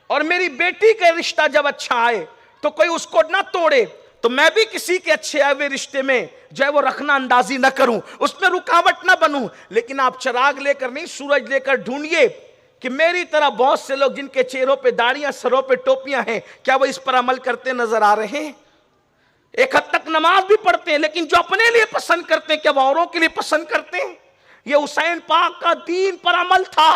اور میری بیٹی کا رشتہ جب اچھا آئے تو کوئی اس کو نہ توڑے، تو میں بھی کسی کے اچھے آئے ہوئے رشتے میں جو ہے وہ رکھنا اندازی نہ کروں، اس میں رکاوٹ نہ بنوں۔ لیکن آپ چراغ لے کر نہیں، سورج لے کر ڈھونڈیے کہ میری طرح بہت سے لوگ جن کے چہروں پہ داڑیاں، سروں پہ ٹوپیاں ہیں، کیا وہ اس پر عمل کرتے نظر آ رہے ہیں؟ ایک حد تک نماز بھی پڑھتے ہیں، لیکن جو اپنے لیے پسند کرتے ہیں کیا وہ اوروں کے لیے پسند کرتے ہیں؟ یہ حسین پاک کا دین پر عمل تھا۔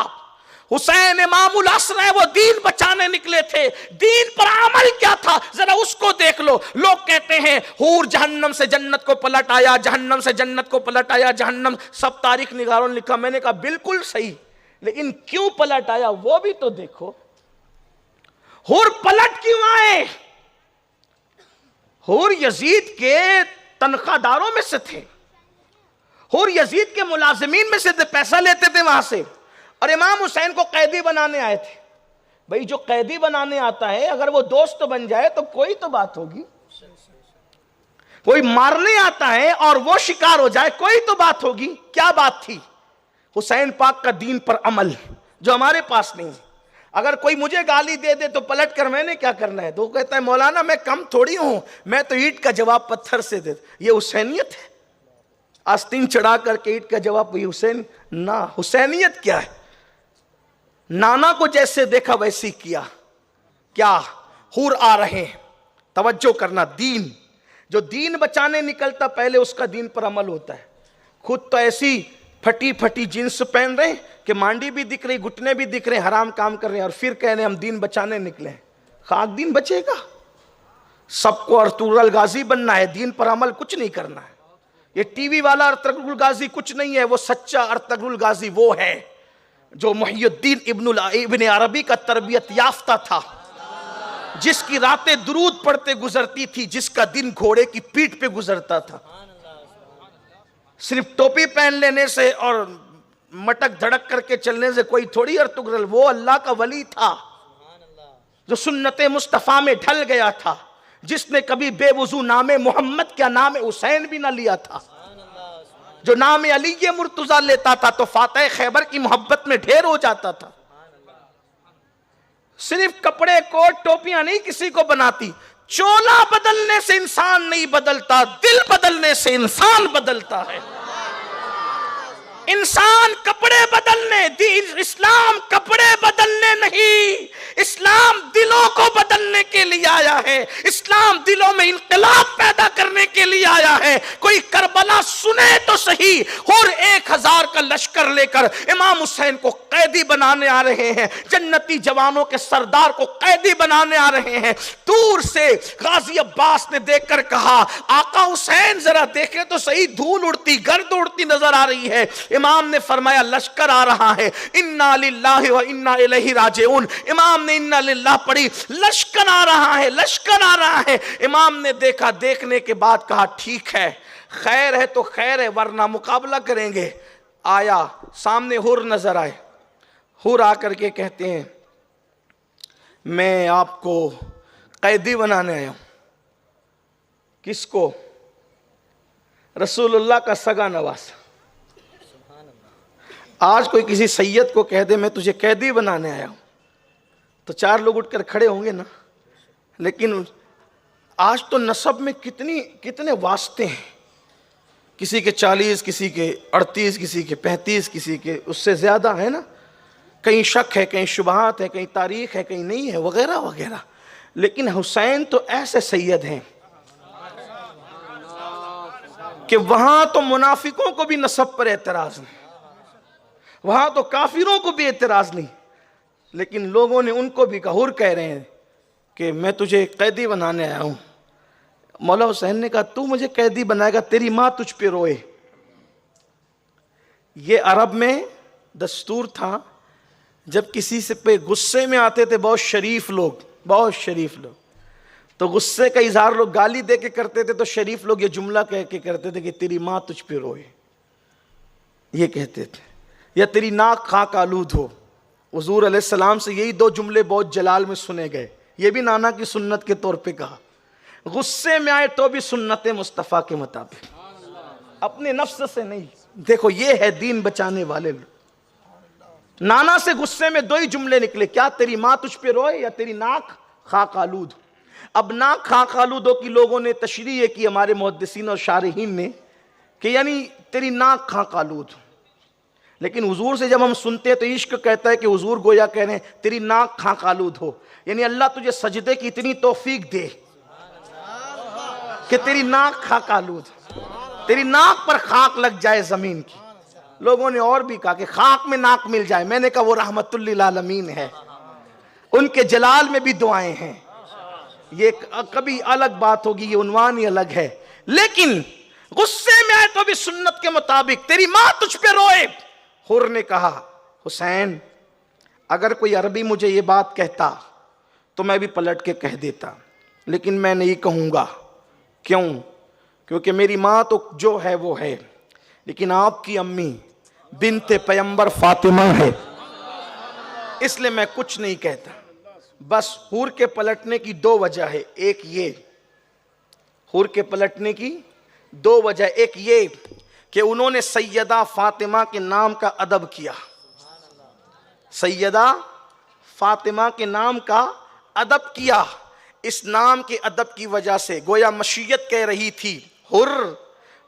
حسین امام العصر ہے، وہ دین بچانے نکلے تھے۔ دین پر عمل کیا تھا ذرا اس کو دیکھ لو۔ لوگ کہتے ہیں حور جہنم سے جنت کو پلٹ آیا، جہنم سے جنت کو پلٹ آیا، جہنم، سب تاریخ نگاروں نے لکھا۔ میں نے کہا بالکل صحیح، لیکن کیوں پلٹ آیا وہ بھی تو دیکھو۔ حور پلٹ کیوں آئے؟ حور یزید کے تنخواہ داروں میں سے تھے، حور یزید کے ملازمین میں سے تھے، پیسہ لیتے تھے وہاں سے، اور امام حسین کو قیدی بنانے آئے تھے۔ بھئی جو قیدی بنانے آتا ہے اگر وہ دوست بن جائے تو کوئی تو بات ہوگی، کوئی مارنے آتا ہے اور وہ شکار ہو جائے کوئی تو بات ہوگی۔ کیا بات تھی؟ حسین پاک کا دین پر عمل جو ہمارے پاس نہیں ہے۔ اگر کوئی مجھے گالی دے دے تو پلٹ کر میں نے کیا کرنا ہے؟ تو وہ کہتا ہے مولانا میں کم تھوڑی ہوں، میں تو اینٹ کا جواب پتھر سے دے۔ یہ حسینیت ہے؟ آستین چڑھا کر کے اینٹ کا جواب یہ حسین نہ۔ حسینیت کیا ہے؟ نانا کو جیسے دیکھا ویسی کیا۔ کیا حور آ رہے ہیں؟ توجہ کرنا، دین جو دین بچانے نکلتا پہلے اس کا دین پر عمل ہوتا ہے۔ خود تو ایسی پھٹی پھٹی جینس پہن رہے ہیں کہ مانڈی بھی دکھ رہی، گھٹنے بھی دکھ رہے ہیں، حرام کام کر رہے ہیں، اور پھر کہہ رہے ہیں ہم دین بچانے نکلے ہیں۔ خاک دین بچے گا؟ سب کو ارطغرل غازی بننا ہے، دین پر عمل کچھ نہیں کرنا ہے۔ یہ ٹی وی والا ارطغرل غازی کچھ نہیں ہے، وہ سچا ارطغرل غازی وہ ہے جو محی الدین ابن عربی کا تربیت یافتہ تھا، جس کی راتیں درود پڑھتے گزرتی تھی، جس کا دن گھوڑے کی پیٹھ پہ گزرتا تھا۔ صرف ٹوپی پہن لینے سے اور مٹک دھڑک کر کے چلنے سے کوئی تھوڑی ارطغرل، وہ اللہ کا ولی تھا جو سنت مصطفیٰ میں ڈھل گیا تھا، جس نے کبھی بے وضو نام محمد کیا نام حسین بھی نہ لیا تھا، جو نام علی مرتضیٰ لیتا تھا تو فاتح خیبر کی محبت میں ڈھیر ہو جاتا تھا۔ صرف کپڑے کوٹ ٹوپیاں نہیں کسی کو بناتی، چولا بدلنے سے انسان نہیں بدلتا، دل بدلنے سے انسان بدلتا ہے۔ انسان کپڑے بدلنے، اسلام کپڑے بدلنے نہیں، اسلام دلوں کو بدلنے کے لیے آیا ہے، اسلام دلوں میں انقلاب پیدا کرنے کے لیے آیا ہے۔ کوئی کربلا سنے تو صحیح، اور 1000 کا لشکر لے کر امام حسین کو قیدی بنانے آ رہے ہیں، جنتی جوانوں کے سردار کو قیدی بنانے آ رہے ہیں۔ دور سے غازی عباس نے دیکھ کر کہا آقا حسین ذرا دیکھیں تو صحیح، دھول اڑتی گرد اڑتی نظر آ رہی ہے۔ امام نے فرمایا لشکر آ رہا ہے، انا للہ و انا الیہ راجعون۔ امام نے انا للہ پڑھی، لشکر آ رہا ہے، لشکر آ رہا ہے۔ امام نے دیکھا، دیکھنے کے بعد کہا ٹھیک ہے، خیر ہے تو خیر ہے ورنہ مقابلہ کریں گے۔ آیا سامنے حر نظر آئے، حر آ کر کے کہتے ہیں میں آپ کو قیدی بنانے آیا ہوں۔ کس کو؟ رسول اللہ کا سگا نواز۔ آج کوئی کسی سید کو کہہ دے میں تجھے قیدی بنانے آیا ہوں تو 4 لوگ اٹھ کر کھڑے ہوں گے نا، لیکن آج تو نسب میں کتنے واسطے ہیں، کسی کے 40، کسی کے 38، کسی کے 35، کسی کے اس سے زیادہ ہے نا، کہیں شک ہے، کہیں شبہات ہے، کہیں تاریخ ہے، کہیں نہیں ہے، وغیرہ وغیرہ۔ لیکن حسین تو ایسے سید ہیں کہ وہاں تو منافقوں کو بھی نسب پر اعتراض نہیں، وہاں تو کافروں کو بھی اعتراض نہیں، لیکن لوگوں نے ان کو بھی کہور کہہ رہے ہیں کہ میں تجھے قیدی بنانے آیا ہوں۔ مولا حسین نے کہا تو مجھے قیدی بنائے گا، تیری ماں تجھ پہ روئے۔ یہ عرب میں دستور تھا، جب کسی سے پہ غصے میں آتے تھے بہت شریف لوگ تو غصے کا اظہار لوگ گالی دے کے کرتے تھے، تو شریف لوگ یہ جملہ کہہ کے کرتے تھے کہ تیری ماں تجھ پہ روئے، یہ کہتے تھے، یا تیری ناک خاک آلود ہو۔ حضور علیہ السلام سے یہی 2 جملے بہت جلال میں سنے گئے، یہ بھی نانا کی سنت کے طور پہ کہا، غصے میں آئے تو بھی سنت مصطفیٰ کے مطابق، اپنے نفس سے نہیں۔ دیکھو یہ ہے دین بچانے والے لوگ۔ نانا سے غصے میں 2 ہی جملے نکلے، کیا تیری ماں تجھ پہ روئے یا تیری ناک خاک آلود ہو۔ اب ناک خاک آلود ہو کی لوگوں نے تشریح کی، ہمارے محدثین اور شارحین نے، کہ یعنی تیری ناک خاک آلود ہو۔ لیکن حضور سے جب ہم سنتے ہیں تو عشق کہتا ہے کہ حضور گویا کہہ رہے ہیں تیری ناک خاک آلود ہو، یعنی اللہ تجھے سجدے کی اتنی توفیق دے کہ تیری ناک خاک آلود ہو، تیری ناک پر خاک لگ جائے زمین کی۔ لوگوں نے اور بھی کہا کہ خاک میں ناک مل جائے، میں نے کہا وہ رحمت للعالمین ہے، ان کے جلال میں بھی دعائیں ہیں، یہ کبھی الگ بات ہوگی، یہ عنوان ہی الگ ہے۔ لیکن غصے میں آئے تو بھی سنت کے مطابق تیری ماں تجھ پہ روئے۔ حر نے کہا حسین اگر کوئی عربی مجھے یہ بات کہتا تو میں بھی پلٹ کے کہہ دیتا، لیکن میں نہیں کہوں گا۔ کیوں؟ کیونکہ میری ماں تو جو ہے وہ ہے، لیکن آپ کی امی بنت پیمبر فاطمہ ہے، اس لیے میں کچھ نہیں کہتا۔ بس حور کے پلٹنے کی 2 وجہ ہے، ایک یہ حور کے پلٹنے کی 2 وجہ، ایک یہ کہ انہوں نے سیدہ فاطمہ کے نام کا ادب کیا، سیدہ فاطمہ کے نام کا ادب کیا۔ اس نام کے ادب کی وجہ سے گویا مشیت کہہ رہی تھی حر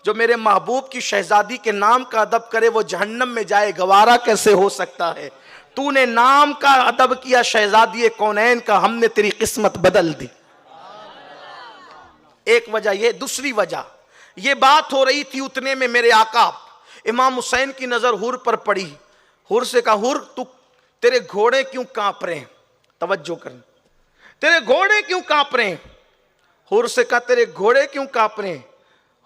جو میرے محبوب کی شہزادی کے نام کا ادب کرے وہ جہنم میں جائے، گوارا کیسے ہو سکتا ہے؟ تو نے نام کا ادب کیا شہزادی کونین کا، ہم نے تیری قسمت بدل دی۔ ایک وجہ یہ۔ دوسری وجہ یہ بات ہو رہی تھی اتنے میں میرے آقا امام حسین کی نظر حر پر پڑی۔ حر سے کہا حر تو تیرے گھوڑے کیوں کانپ رہے ہیں؟ توجہ کریں، تیرے گھوڑے کیوں کانپ رہے ہیں؟ حور سے کہا تیرے گھوڑے کیوں کانپ رہے ہیں؟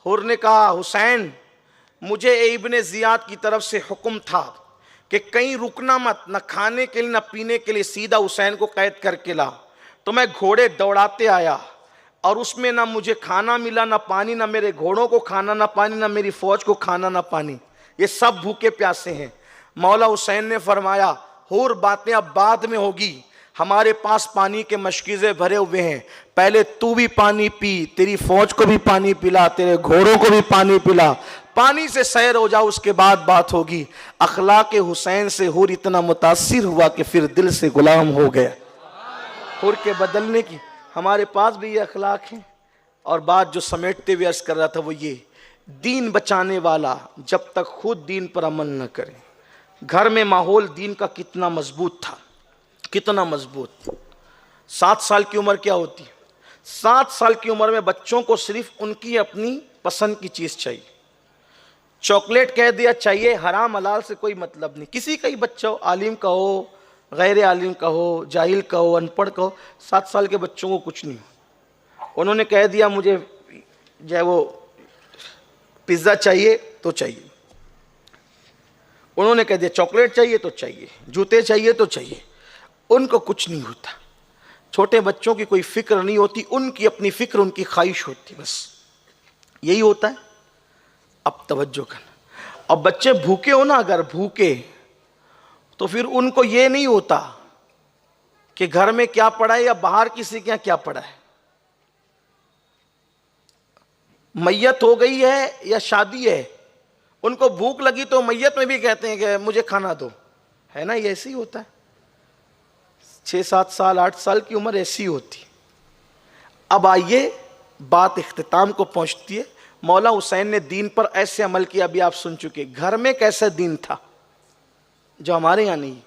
حور نے کہا حسین مجھے ابن زیاد کی طرف سے حکم تھا کہ کہیں رکنا مت، نہ کھانے کے لیے نہ پینے کے لیے، سیدھا حسین کو قید کر کے لا۔ تو میں گھوڑے دوڑاتے آیا اور اس میں نہ مجھے کھانا ملا نہ پانی، نہ میرے گھوڑوں کو کھانا نہ پانی، نہ میری فوج کو کھانا نہ پانی، یہ سب بھوکے پیاسے ہیں۔ مولا حسین نے فرمایا حور باتیں اب بعد میں ہوگی، ہمارے پاس پانی کے مشکیزیں بھرے ہوئے ہیں، پہلے تو بھی پانی پی، تیری فوج کو بھی پانی پلا، تیرے گھوڑوں کو بھی پانی پلا، پانی سے سیر ہو جاؤ، اس کے بعد بات ہوگی۔ اخلاق حسین سے حور اتنا متاثر ہوا کہ پھر دل سے غلام ہو گیا۔ حور کے بدلنے کی ہمارے پاس بھی یہ اخلاق ہیں۔ اور بات جو سمیٹتے ہوئے عرض کر رہا تھا وہ یہ، دین بچانے والا جب تک خود دین پر عمل نہ کرے۔ گھر میں ماحول دین کا کتنا مضبوط تھا، کتنا مضبوط۔ 7 سال کی عمر کیا ہوتی ہے؟ 7 سال کی عمر میں بچوں کو صرف ان کی اپنی پسند کی چیز چاہیے۔ چاکلیٹ کہہ دیا چاہیے، حرام حلال سے کوئی مطلب نہیں، کسی کا ہی بچہ ہو، عالم کا ہو، غیر عالم کا ہو، جاہل کا ہو، ان پڑھ کا ہو، 7 سال کے بچوں کو کچھ نہیں ہو۔ انہوں نے کہہ دیا مجھے جو ہے وہ پیزا چاہیے تو چاہیے، انہوں نے کہہ دیا چاکلیٹ چاہیے تو چاہیے، جوتے چاہیے تو چاہیے، ان کو کچھ نہیں ہوتا۔ چھوٹے بچوں کی کوئی فکر نہیں ہوتی، ان کی اپنی فکر، ان کی خواہش ہوتی، بس یہی ہوتا ہے۔ اب توجہ کرنا، اب بچے بھوکے ہو نا، اگر بھوکے تو پھر ان کو یہ نہیں ہوتا کہ گھر میں کیا پڑا ہے یا باہر کسی کے یہاں کیا پڑا ہے، میت ہو گئی ہے یا شادی ہے، ان کو بھوک لگی تو میت میں بھی کہتے ہیں کہ مجھے کھانا دو، ہے نا، یہ ایسے ہی ہوتا ہے۔ 6-7 سال 8 سال کی عمر ایسی ہوتی۔ اب آئیے بات اختتام کو پہنچتی ہے۔ مولا حسین نے دین پر ایسے عمل کیا، ابھی آپ سن چکے۔ گھر میں کیسا دین تھا جو ہمارے یہاں نہیں۔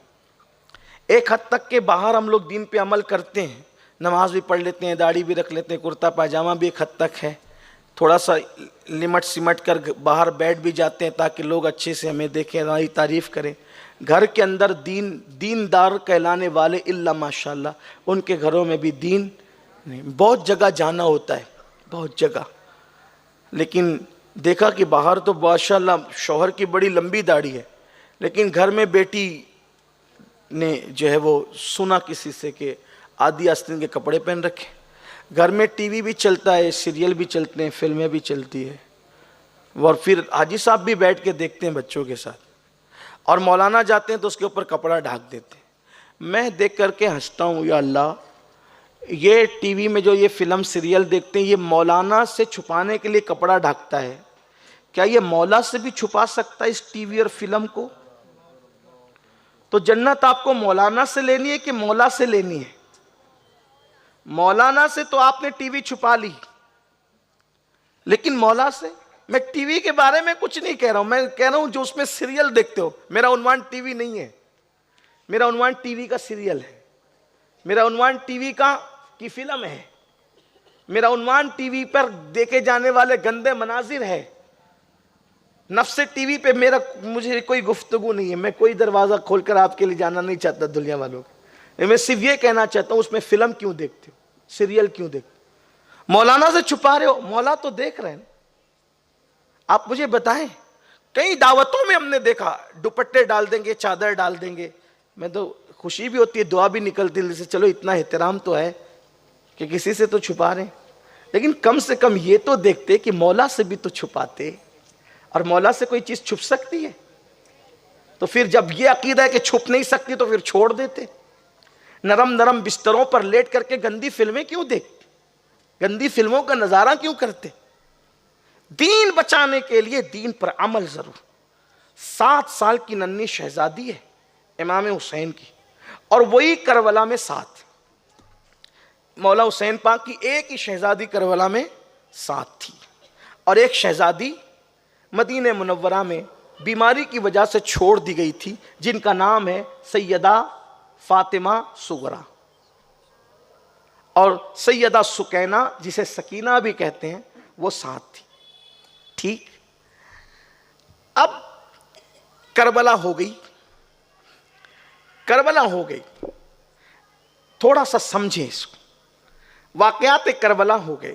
ایک حد تک کہ باہر ہم لوگ دین پہ عمل کرتے ہیں، نماز بھی پڑھ لیتے ہیں، داڑھی بھی رکھ لیتے ہیں، کرتا پاجامہ بھی ایک حد تک ہے، تھوڑا سا لمٹ سمٹ کر باہر بیٹھ بھی جاتے ہیں تاکہ لوگ اچھے سے ہمیں دیکھیں، ہماری تعریف کریں۔ گھر کے اندر دیندار کہلانے والے الا ماشاءاللہ ان کے گھروں میں بھی دین نہیں۔ بہت جگہ جانا ہوتا ہے، بہت جگہ، لیکن دیکھا کہ باہر تو ماشاءاللہ شوہر کی بڑی لمبی داڑھی ہے، لیکن گھر میں بیٹی نے جو ہے وہ سنا کسی سے کہ آدھی آستین کے کپڑے پہن رکھے۔ گھر میں ٹی وی بھی چلتا ہے، سیریل بھی چلتے ہیں، فلمیں بھی چلتی ہے، اور پھر حاجی صاحب بھی بیٹھ کے دیکھتے ہیں بچوں کے ساتھ، اور مولانا جاتے ہیں تو اس کے اوپر کپڑا ڈھانک دیتے ہیں۔ میں دیکھ کر کے ہنستا ہوں، یا اللہ، یہ ٹی وی میں جو یہ فلم سیریل دیکھتے ہیں، یہ مولانا سے چھپانے کے لیے کپڑا ڈھانکتا ہے، کیا یہ مولا سے بھی چھپا سکتا ہے اس ٹی وی اور فلم کو؟ تو جنت آپ کو مولانا سے لینی ہے کہ مولا سے لینی ہے؟ مولانا سے تو آپ نے ٹی وی چھپا لی، لیکن مولا سے؟ میں ٹی وی کے بارے میں کچھ نہیں کہہ رہا ہوں، میں کہہ رہا ہوں جو اس میں سیریل دیکھتے ہو۔ میرا عنوان ٹی وی نہیں ہے، میرا عنوان ٹی وی کا سیریل ہے، میرا عنوان ٹی وی کی فلم ہے، میرا عنوان ٹی وی پر دیکھے جانے والے گندے مناظر ہے۔ نفس ٹی وی پہ مجھے کوئی گفتگو نہیں ہے، میں کوئی دروازہ کھول کر آپ کے لیے جانا نہیں چاہتا دنیا والوں کو۔ میں صرف یہ کہنا چاہتا ہوں اس میں فلم کیوں دیکھتے ہو، سیریل کیوں دیکھتے ہو؟ مولانا سے چھپا رہے ہو، مولا تو دیکھ رہے ہیں۔ آپ مجھے بتائیں، کئی دعوتوں میں ہم نے دیکھا دوپٹے ڈال دیں گے، چادر ڈال دیں گے، میں تو خوشی بھی ہوتی ہے، دعا بھی نکلتی ہے، چلو اتنا احترام تو ہے کہ کسی سے تو چھپا رہے ہیں، لیکن کم سے کم یہ تو دیکھتے کہ مولا سے بھی تو چھپاتے، اور مولا سے کوئی چیز چھپ سکتی ہے؟ تو پھر جب یہ عقیدہ ہے کہ چھپ نہیں سکتی تو پھر چھوڑ دیتے۔ نرم نرم بستروں پر لیٹ کر کے گندی فلمیں کیوں دیکھتے، گندی فلموں کا نظارہ کیوں کرتے؟ دین بچانے کے لیے دین پر عمل ضرور۔ 7 سال کی ننھی شہزادی ہے امام حسین کی، اور وہی کربلا میں 7، مولا حسین پاک کی ایک ہی شہزادی کربلا میں 7 تھی، اور ایک شہزادی مدینہ منورہ میں بیماری کی وجہ سے چھوڑ دی گئی تھی، جن کا نام ہے سیدہ فاطمہ صغرا، اور سیدہ سکینہ جسے سکینہ بھی کہتے ہیں، وہ 7 تھی۔ ٹھیک، اب کربلا ہو گئی، کربلا ہو گئی، تھوڑا سا سمجھیں اس کو۔ واقعات کربلا ہو گئے،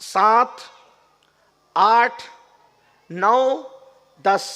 7, 8, 9, 10,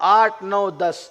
8, 9, 10,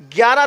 11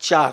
4।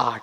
8।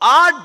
8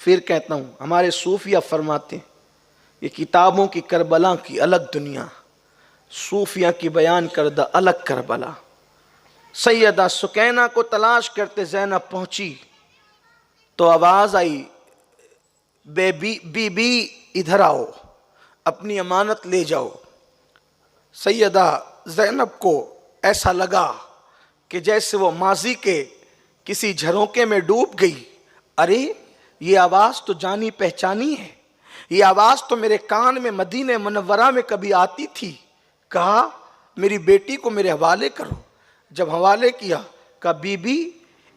پھر کہتا ہوں ہمارے صوفیہ فرماتے ہیں یہ کتابوں کی کربلا کی الگ دنیا، صوفیہ کی بیان کردہ الگ کربلا۔ سیدہ سکینہ کو تلاش کرتے زینب پہنچی تو آواز آئی بی بی ادھر آؤ، اپنی امانت لے جاؤ۔ سیدہ زینب کو ایسا لگا کہ جیسے وہ ماضی کے کسی جھروکے میں ڈوب گئی۔ ارے یہ آواز تو جانی پہچانی ہے، یہ آواز تو میرے کان میں مدینہ منورہ میں کبھی آتی تھی۔ کہا میری بیٹی کو میرے حوالے کرو۔ جب حوالے کیا کہا بی بی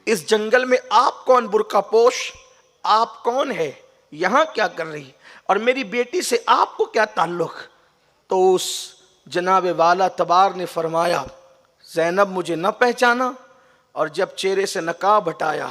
اس جنگل میں آپ کون برقع پوش، آپ کون ہے، یہاں کیا کر رہی، اور میری بیٹی سے آپ کو کیا تعلق؟ تو اس جناب والا تبار نے فرمایا زینب مجھے نہ پہچانا؟ اور جب چہرے سے نقاب ہٹایا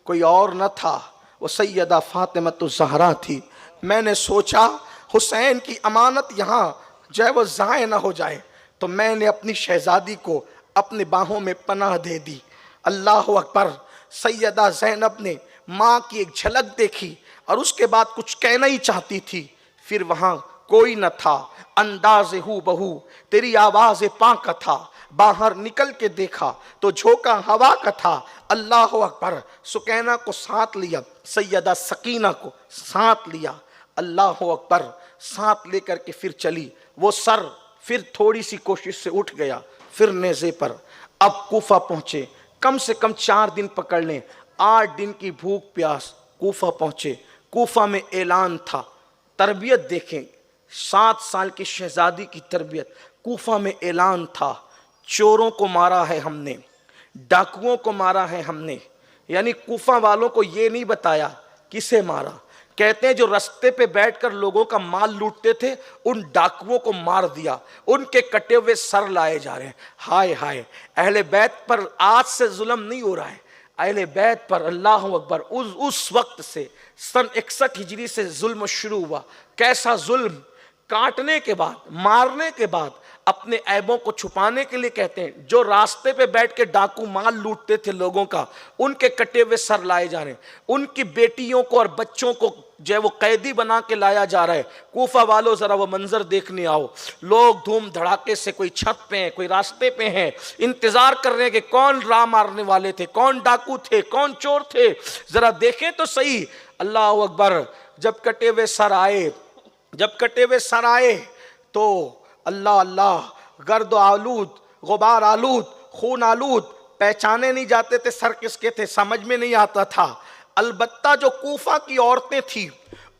کوئی اور نہ تھا، وہ سیدہ فاطمۃ الزہرا تھی۔ میں نے سوچا حسین کی امانت یہاں جو ہے وہ ضائع نہ ہو جائے، تو میں نے اپنی شہزادی کو اپنے باہوں میں پناہ دے دی۔ اللہ اکبر۔ سیدہ زینب نے ماں کی ایک جھلک دیکھی اور اس کے بعد کچھ کہنا ہی چاہتی تھی، پھر وہاں کوئی نہ تھا، انداز ہو بہو تیری آواز پاک کا تھا، باہر نکل کے دیکھا تو جھونکا ہوا کا تھا۔ اللہ اکبر۔ سکینہ کو ساتھ لیا، سیدہ سکینہ کو ساتھ لیا، اللہ اکبر، ساتھ لے کر کے پھر چلی۔ وہ سر پھر تھوڑی سی کوشش سے اٹھ گیا، پھر نیزے پر۔ اب کوفہ پہنچے، کم سے کم 4 دن پکڑ لیں، 8 دن کی بھوک پیاس۔ کوفہ پہنچے، کوفہ میں اعلان تھا، تربیت دیکھیں 7 سال کی شہزادی کی تربیت۔ کوفہ میں اعلان تھا چوروں کو مارا ہے ہم نے، ڈاکوؤں کو مارا ہے ہم نے۔ یعنی کوفہ والوں کو یہ نہیں بتایا کسے مارا، کہتے ہیں جو رستے پہ بیٹھ کر لوگوں کا مال لوٹتے تھے ان ڈاکوؤں کو مار دیا، ان کے کٹے ہوئے سر لائے جا رہے ہیں۔ ہائے ہائے، اہل بیت پر آج سے ظلم نہیں ہو رہا ہے، اہل بیت پر اللہ اکبر اس وقت سے سن 61 ہجری سے ظلم شروع ہوا۔ کیسا ظلم! کاٹنے کے بعد، مارنے کے بعد اپنے عیبوں کو چھپانے کے لیے کہتے ہیں جو راستے پہ بیٹھ کے ڈاکو مال لوٹتے تھے لوگوں کا، ان کے کٹے ہوئے سر لائے جا رہے ہیں، ان کی بیٹیوں کو اور بچوں کو جو ہے وہ قیدی بنا کے لایا جا رہا ہے۔ کوفہ والوں ذرا وہ منظر دیکھنے آؤ، لوگ دھوم دھڑاکے سے، کوئی چھت پہ ہیں، کوئی راستے پہ ہیں، انتظار کر رہے ہیں کہ کون راہ مارنے والے تھے، کون ڈاکو تھے، کون چور تھے، ذرا دیکھیں تو صحیح۔ اللہ اکبر۔ جب کٹے ہوئے سر آئے تو اللہ اللہ، گرد و آلود، غبار آلود، خون آلود، پہچانے نہیں جاتے تھے سر کس کے تھے، سمجھ میں نہیں آتا تھا۔ البتہ جو کوفہ کی عورتیں تھیں،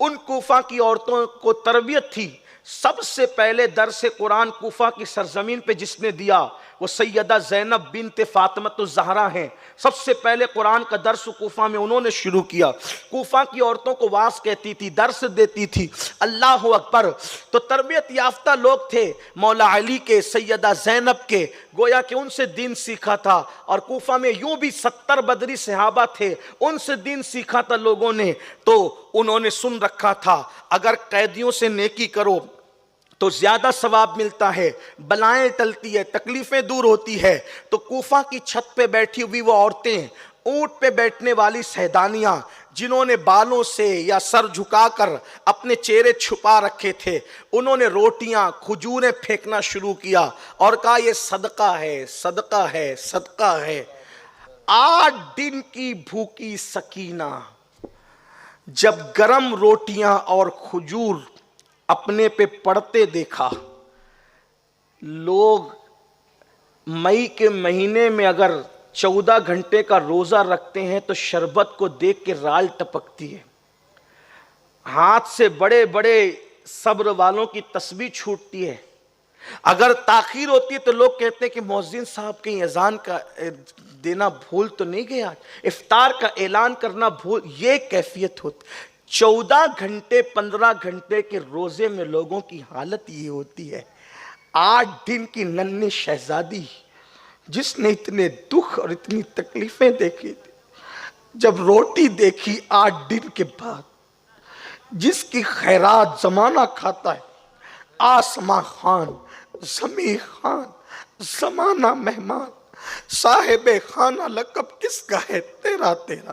ان کوفہ کی عورتوں کو تربیت تھی۔ سب سے پہلے درس قرآن کوفہ کی سرزمین پہ جس نے دیا وہ سیدہ زینب بنت فاطمۃ الزہرا ہیں۔ سب سے پہلے قرآن کا درس کوفہ میں انہوں نے شروع کیا۔ کوفہ کی عورتوں کو واعظ کہتی تھی، درس دیتی تھی۔ اللہ اکبر۔ تو تربیت یافتہ لوگ تھے، مولا علی کے، سیدہ زینب کے، گویا کہ ان سے دین سیکھا تھا۔ اور کوفہ میں یوں بھی 70 بدری صحابہ تھے، ان سے دین سیکھا تھا لوگوں نے۔ تو انہوں نے سن رکھا تھا اگر قیدیوں سے نیکی کرو تو زیادہ ثواب ملتا ہے، بلائیں ٹلتی ہے، تکلیفیں دور ہوتی ہے۔ تو کوفہ کی چھت پہ بیٹھی ہوئی وہ عورتیں، اونٹ پہ بیٹھنے والی سیدانیاں جنہوں نے بالوں سے یا سر جھکا کر اپنے چہرے چھپا رکھے تھے، انہوں نے روٹیاں، کھجوریں پھینکنا شروع کیا اور کہا یہ صدقہ ہے، صدقہ ہے، صدقہ ہے۔ 8 دن کی بھوکی سکینہ جب گرم روٹیاں اور کھجور اپنے پہ پڑتے دیکھا، لوگ مئی کے مہینے میں اگر 14 گھنٹے کا روزہ رکھتے ہیں تو شربت کو دیکھ کے رال ٹپکتی ہے، ہاتھ سے بڑے بڑے صبر والوں کی تسبیح چھوٹتی ہے۔ اگر تاخیر ہوتی ہے تو لوگ کہتے ہیں کہ مؤذن صاحب کہیں اذان کا دینا بھول تو نہیں گیا، افطار کا اعلان کرنا بھول، یہ کیفیت ہوتی۔ 14 گھنٹے 15 گھنٹے کے روزے میں لوگوں کی حالت یہ ہوتی ہے۔ 8 دن کی ننھی شہزادی جس نے اتنے دکھ اور اتنی تکلیفیں دیکھی تھی، جب روٹی دیکھی 8 دن کے بعد، جس کی خیرات زمانہ کھاتا ہے، آسماں خان، زمین خان، زمانہ مہمان، صاحب خانہ لقب کس کا ہے تیرا تیرا،